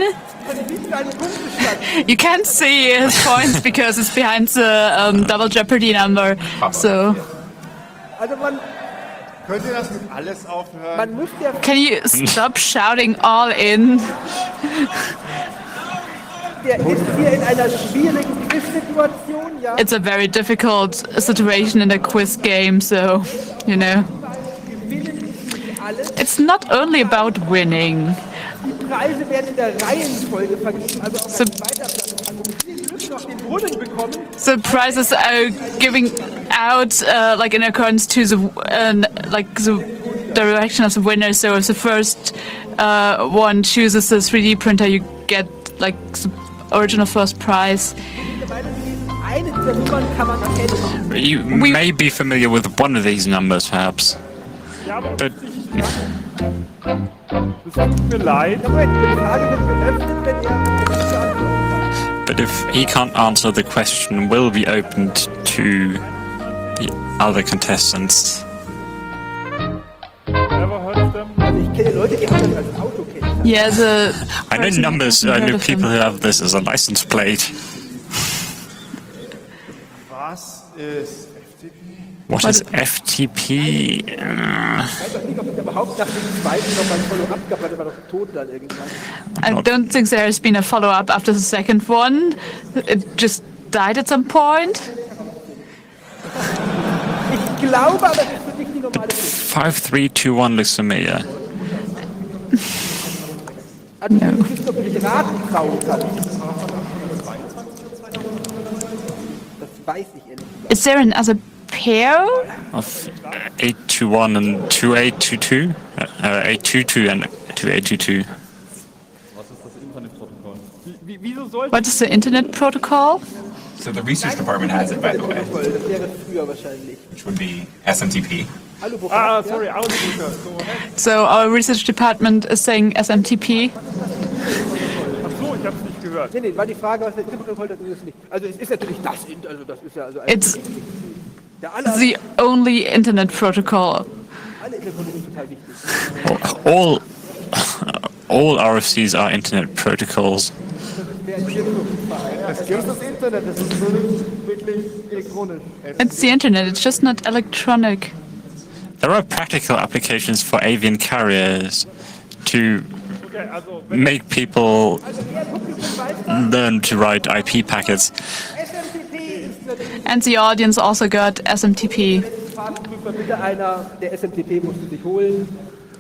You can't see his points because it's behind the double Jeopardy number. So Also Könnt ihr das mit alles aufhören? man muss ja, can you stop shouting all in? der ist hier in einer schwierigen Quiz-Situation, ja. It's a very difficult situation in a quiz game, so you know. Gewinnen ist nicht alles. It's not only about winning. Die Preise werden in der Reihenfolge vergeben, also auf So- ein zweiter Platz. Also viel Glück noch den Brunnen bekommen. The prizes are giving out like in accordance to the direction of the winner. So if the first one chooses the 3D printer, you get like the original first prize. Mittlerweile mit eine dieser Nummern kann man erkennen. You may be familiar with one of these numbers, perhaps. Ja, aber But das tut mir leid. Die Frage wird geöffnet, wenn er nicht beantwortet. if he can't answer, the question will be opened to the other contestants. Never heard of them? Also ich kenne Leute, die haben das als Autokennzeichen. Yeah, the I know person numbers. I hasn't heard know of people them. who have this as a license plate. Was ist FTP? What is FTP? Ich weiß auch nicht, ob es überhaupt nach dem zweiten noch mal ein Follow-up gab, weil der war doch tot dann irgendwann. I don't think there's been a follow-up after the second one. It just died at some point. Ich glaube, aber das ist für dich die normale Frist. 5321 looks familiar. Also du bist doch wirklich raten trauen kann. Das weiß ich ehrlich gesagt. Is there another pair? Of 821 and 2822? 822 and 2822. Wieso sollte What is the internet protocol? So the research department has it, by the way, Das wäre früher wahrscheinlich. which would be SMTP. Hallo, wo Ah, ja? sorry, Auslöser. So, hä? So our research department is saying SMTP. Ach so, ich hab's nicht gehört. Nee, war die Frage, was der Internet das ist nicht. Also es ist natürlich das Internet, also das ist ja also It's der alle the only internet protocol. Internetprotokolle sind total wichtig. All RFCs are internet protocols. Das ist das Internet, das ist so nicht wirklich elektronisch. It's the internet, it's just not electronic. There are practical applications for avian carriers to Okay, also, wenn make people learn to write IP packets. SMTP ist natürlich And the audience also got SMTP. Fahrtenprüfer bitte einer, der SMTP musst du sich holen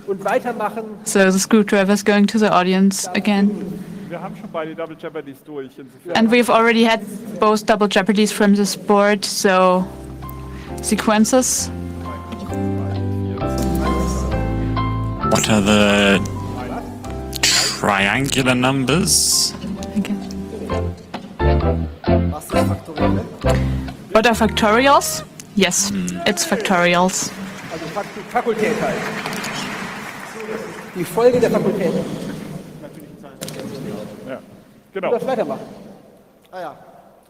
und weitermachen. So the screwdriver is going to the audience again. wir haben schon beide Double Jeopardies durch. Insofern. And we've already had both double jeopardies from this board, so sequences. What are the triangular numbers? What are factorials? Yes, it's factorials. Also Fakultät halt. Die Folge der Fakultät. Ja, Du genau. darfst weitermachen. Ah ja,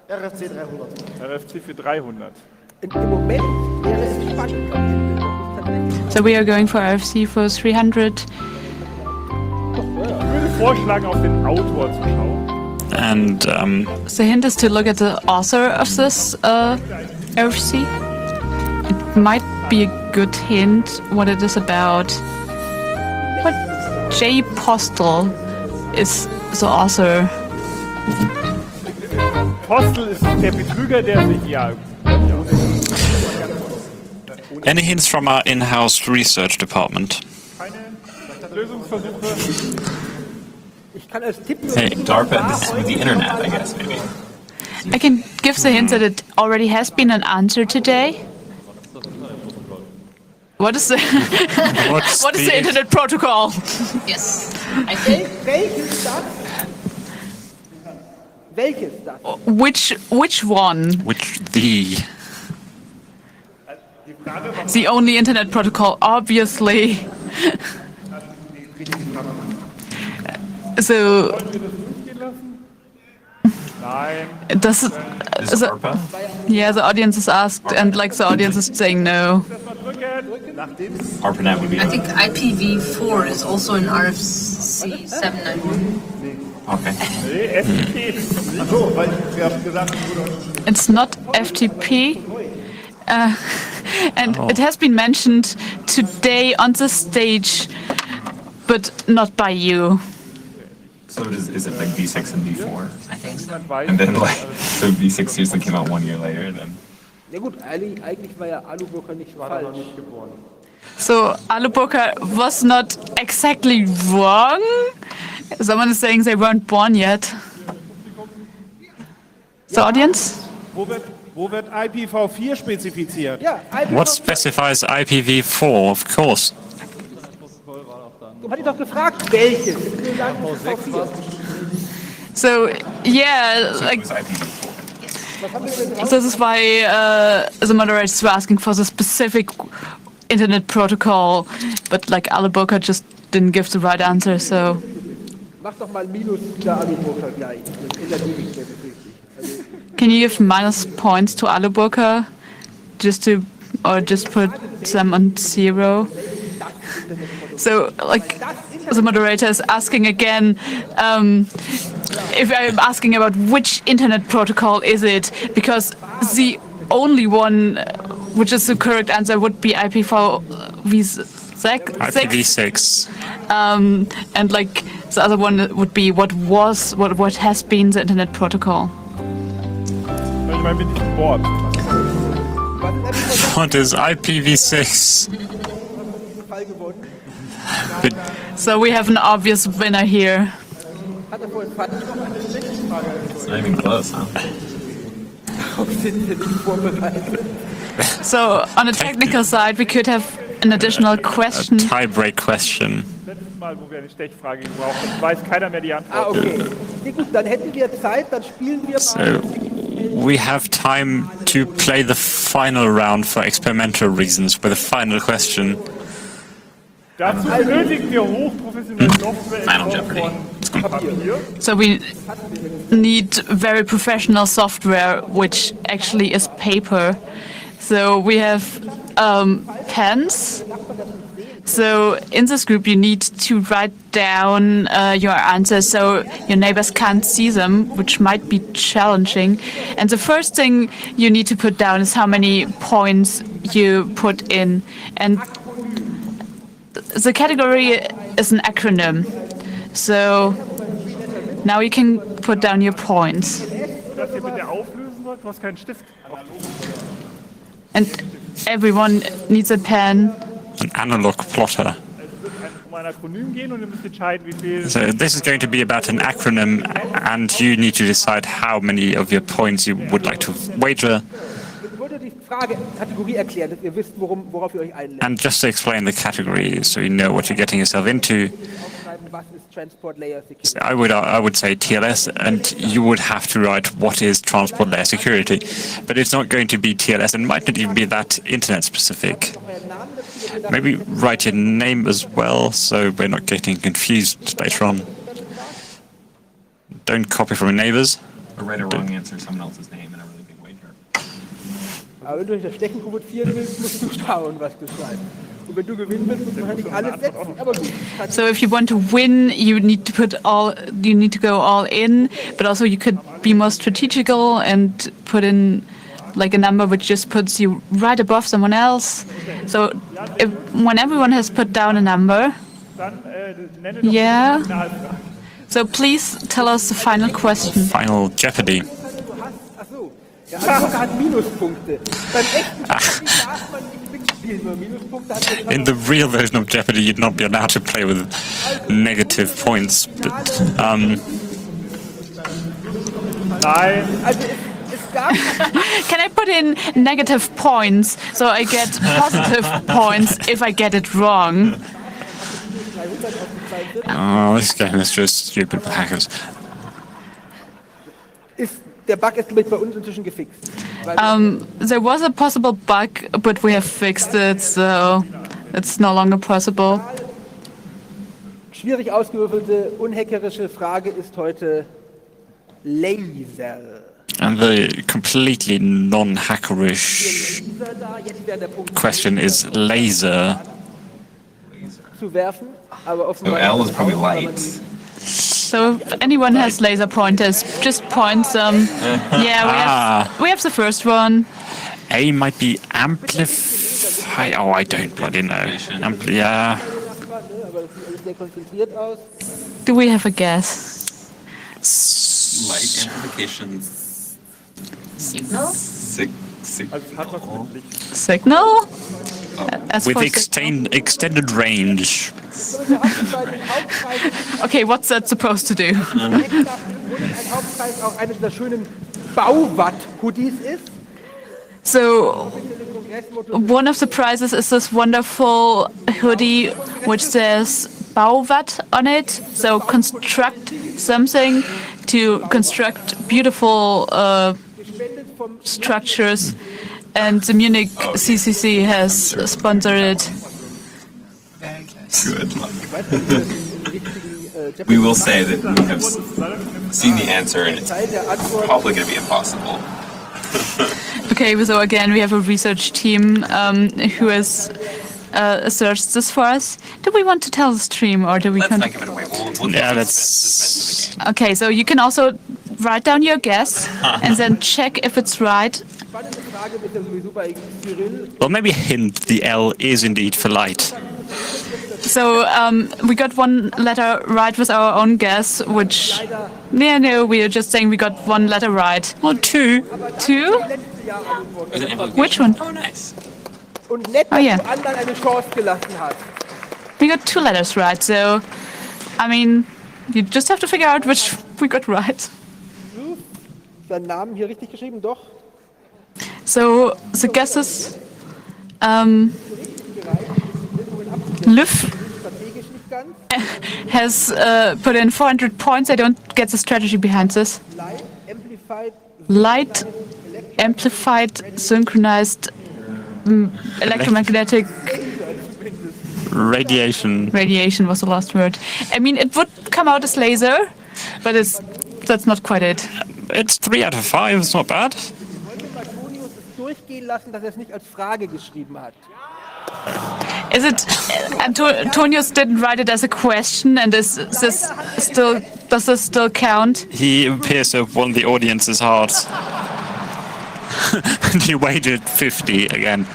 RFC 300. RFC für 300. Im Moment wäre es spannend am Ende. Das ist tatsächlich So we are going for RFC for 300. Ich würde vorschlagen, auf den Autor zu schauen. And The hint is to look at the author of this RFC. It might be a good hint what it is about. What J. Postel is the author. Postel ist der Betrüger, der sich ja. any hints from our in-house research department? Keine Lösungsversuche. Ich kann als Tipp nur Hey, DARPA and this with the internet, I guess, maybe. I can give the hint that it already has been an answer today. What is the What's what is the internet protocol? Yes. welches das? Welches das? Which one? Which the? The only internet protocol, obviously. So Nein. does Is the, DARPA? yeah, the audience is asked, and like the audience is saying no. ARPANET would be. I think IPv4 is also in RFC 791. Okay. Nee, FTP ist nicht. So, weil wir haben gesagt, es wurde It's not FTP. And it has been mentioned today on the stage, but not by you. So is it like V6 and V4? I think so. And then like, so V6 seriously came out 1 year later then? Ja gut, eigentlich war ja Aluburger nicht falsch. So Aluboka was not exactly wrong. Someone is saying they weren't born yet. The audience? Wo wird IPv4 spezifiziert? Ja, What specifies IPv4? Of course. Du hast dich doch gefragt, welches. Ich will sagen, V4. So yeah, like It was IPv4. this is why the moderators were asking for the specific internet protocol, but like Aluboka just didn't give the right answer. So Mach doch mal Minus der Aluburger gleich. Das ändert die nicht mehr wirklich. Also, can you give minus points to Aluboka? just put them on 0. So, like, the moderator is asking again, if I'm asking about which internet protocol is it, because the only one which is the correct answer would be IPv6. And like the other one would be what has been the internet protocol. Ich meine, mit diesem Wort. What is IPv6? So we have an obvious winner here. Hat er vorhin Pfand noch eine Frage? It's not even close, huh? Warum sind wir nicht vorbereitet? So on a technical side, we could have an additional question. Tiebreak question. Letztes Mal, wo wir eine Stechfrage gebraucht haben, weiß keiner mehr die Antwort. Okay. Nee, gut, dann hätten wir Zeit, dann spielen wir So mal. we have time to play the final round for experimental reasons with a final question. Dazu benötigen wir hochprofessionelle Software in Final Form Jeopardy. von Papier. So we need very professional software, which actually is paper. So we have pens. So in this group, you need to write down your answers so your neighbors can't see them, which might be challenging. And the first thing you need to put down is how many points you put in. And the category is an acronym. So now you can put down your points. Das hier bitte auflösen sollt, du hast keinen Stift. And everyone needs a pen. An analog plotter. Es wird um ein Akronym gehen und ihr müsst entscheiden, wie viel. So this is going to be about an acronym, and you need to decide how many of your points you would like to wager. Ich wollte die Kategorie erklären, dass ihr wisst, worauf ihr euch einlässt. And just to explain the category, so you know what you're getting yourself into. Was ist Transport Layer Security? I would say TLS, and you would have to write what is transport layer security. But it's not going to be TLS, and might not even be that internet specific. Maybe write your name as well, so we're not getting confused later on. Don't copy from your neighbors. Or write a wrong answer, someone else's name, and a really big wager. Aber wenn du das Stecken provozieren willst, musst du schauen, was du schreibst. Und wenn du gewinnen willst, musst du wahrscheinlich alles setzen. Aber gut. So if you want to win, you need to go all in, but also you could be more strategical and put in like a number which just puts you right above someone else. So when everyone has put down a number, Dann nenne doch yeah. die Finalfrage. So please tell us the final question. Final Jeopardy. Achso. Ja, Angucker hat Minuspunkte. Beim echten Jeopardy darf man nicht mitspielen, nur Minuspunkte hat man. In the real version of Jeopardy, you'd not be allowed to play with negative points. But Nein. Also es gab Can I put in negative points so I get positive points if I get it wrong? oh, this game is just stupid for hackers. der Bug ist, glaube ich, bei uns inzwischen gefixt. Weil There was a possible bug, but we have fixed it, so it's no longer possible. schwierig ausgewürfelte, unhackerische Frage ist heute Laser. And the completely non-hackerish Laser da, jetzt wäre der Punkt question is laser. zu werfen, aber So offenbar L is ist probably es auch, aber light. So if anyone has laser pointers, just point them. Yeah, we have the first one. A might be amplify. Oh, I don't bloody know. Yeah. aber das sieht alles sehr konzentriert aus. Do we have a guess? Light amplification. Signal? Also es hat was mit Licht. Signal? As With for extended range. Okay, what's that supposed to do? Ein Hauptpreis auch eines der schönen Bauwatt-Hoodies ist. So one of the prizes is this wonderful hoodie which says Bauwatt on it. So construct something to construct beautiful structures. And the Munich CCC has sponsored it. Good luck. We will say that we have seen the answer and it's probably going to be impossible. Okay, so again, we have a research team who has searched this for us. Do we want to tell the stream, or do we? Let's not give it away. We'll Yeah, that's. Okay, so you can also write down your guess and then check if it's right. Spannende Frage mit dem super Cyril. Well, maybe hint the L is indeed for light. So we got one letter right with our own guess, which no, we are just saying we got one letter right. Or two. Two? Which one? Oh, nice. Und nett, Oh, yeah. dass du anderen eine Chance gelassen hast. We got two letters right, so I mean, you just have to figure out which we got right. Seinen Namen hier richtig geschrieben? Doch. So the guesses, Liv Strategisch nicht ganz. has put in 400 points. I don't get the strategy behind this. Light, amplified, Light, amplified, synchronized, electromagnetic Radiation. radiation was the last word. I mean, it would come out as laser, but that's not quite it. It's 3 out of 5. It's not bad. Antonius es durchgehen lassen, dass er es nicht als Frage geschrieben hat. Is it? Antonius didn't write it as a question, and is this still? Does this still count? He appears to have won the audience's hearts. And he wagered 50 again.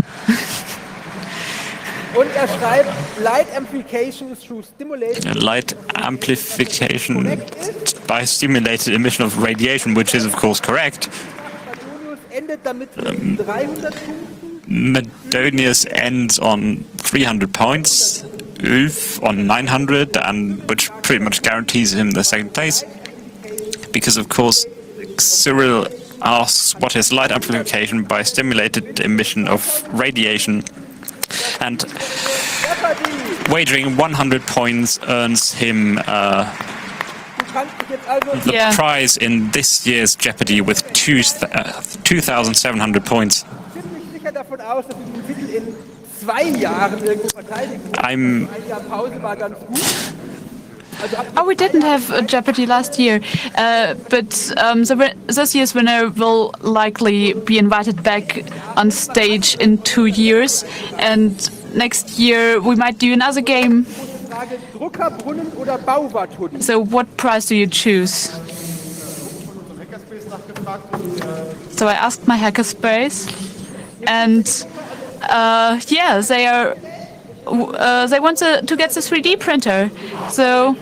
Und er schreibt, Light Amplification through stimulated Light amplification by stimulated emission of radiation, which is of course correct. Antonius endet damit mit 300 Punkten. Medonius ends on 300 points, Ulf on 900, and which pretty much guarantees him the second place. Because of course, Cyril asks what is light amplification by stimulated emission of radiation, and wagering 100 points earns him Du kannst dich jetzt also the Yeah. prize in this year's Jeopardy with 2,700 points. ziemlich sicher davon aus, dass du den Titel in 2 Jahren irgendwo verteidigen musst. I'm Ein Jahr Pause war ganz gut. Also ab Oh, we didn't have a Jeopardy last year, but this year's winner will likely be invited back on stage in 2 years, and next year we might do another game. Frage Druckerbrunnen oder Bauwatt-Hoodie. So what prize do you choose? So I asked my hackerspace, and yeah, they want to get the 3D printer. So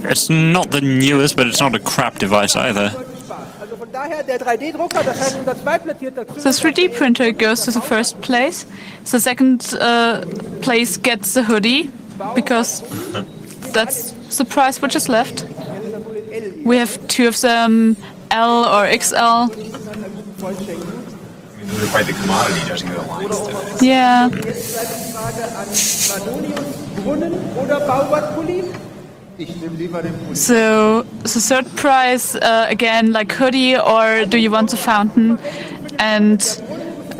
It's not the newest, but it's not a crap device either. Also von daher der 3D-Drucker, das heißt unser zweitplatzierter the 3D printer goes to the first place. The second place gets the hoodie, because that's the prize which is left. We have 2 of them, L or XL. Those are quite the commodity judging the lines today. Yeah. Frage an Madonius, Brunnen oder Bauwatt-Pulli? Ich nehme lieber den Pulli. So the third prize again, like hoodie, or do you want the fountain? And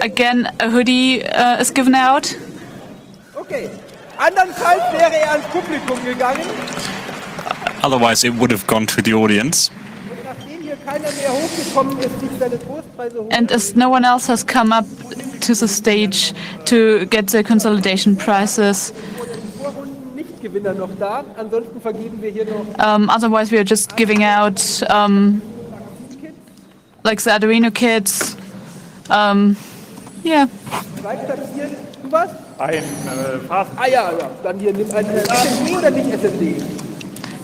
again, a hoodie is given out. Okay. Andernfalls wäre er ans Publikum gegangen. Otherwise, it would have gone to the audience. Und nachdem hier keiner mehr hochgekommen ist, sich seine Trostpreise holen, And as no one else has come up to the stage to get the consolidation prizes, Vorrunden Nichtgewinner noch da. Ansonsten vergeben wir hier noch otherwise we are just giving out like the Arduino kits. Yeah. zweitplatziert. Du was? Ein Fast. Ah ja, ja. Dann hier nimm ein SSD oder nicht SSD?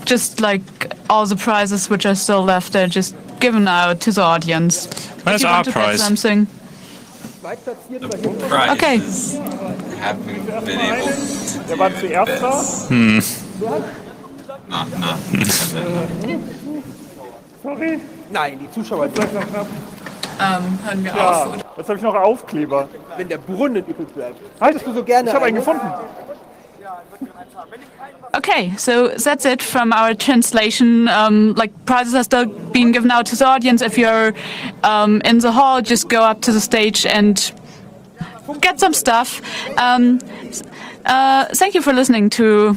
Just like all the prizes which are still left, they're just given out to the audience. Where's If you our want to get prize? something. Zweitplatziert war hier. Prize Okay. haven't been able to Der war do zuerst da. this. Not. Sorry. Nein, die Zuschauer, Hören wir Ja, jetzt habe ich noch Aufkleber. wenn der Brunnen übrig bleibt. Halt, Hättest du so gerne ich habe einen einen? gefunden. Okay, so that's it from our translation. Like prizes are still being given out to the audience. If you're in the hall, just go up to the stage and get some stuff. Thank you for listening to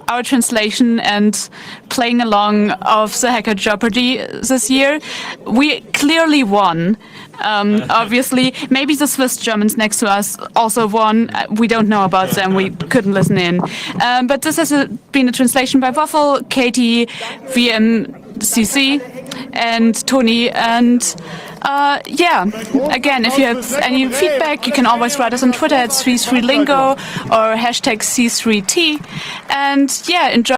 our translation and playing along of the Hacker Jeopardy this year. We clearly won. Obviously, maybe the Swiss Germans next to us also won. We don't know about them. We couldn't listen in. But this has been a translation by Waffle, Katie, VMCC, and Tony. And yeah, again, if you have any feedback, you can always write us on Twitter at C3Lingo or hashtag C3T. And yeah, enjoy.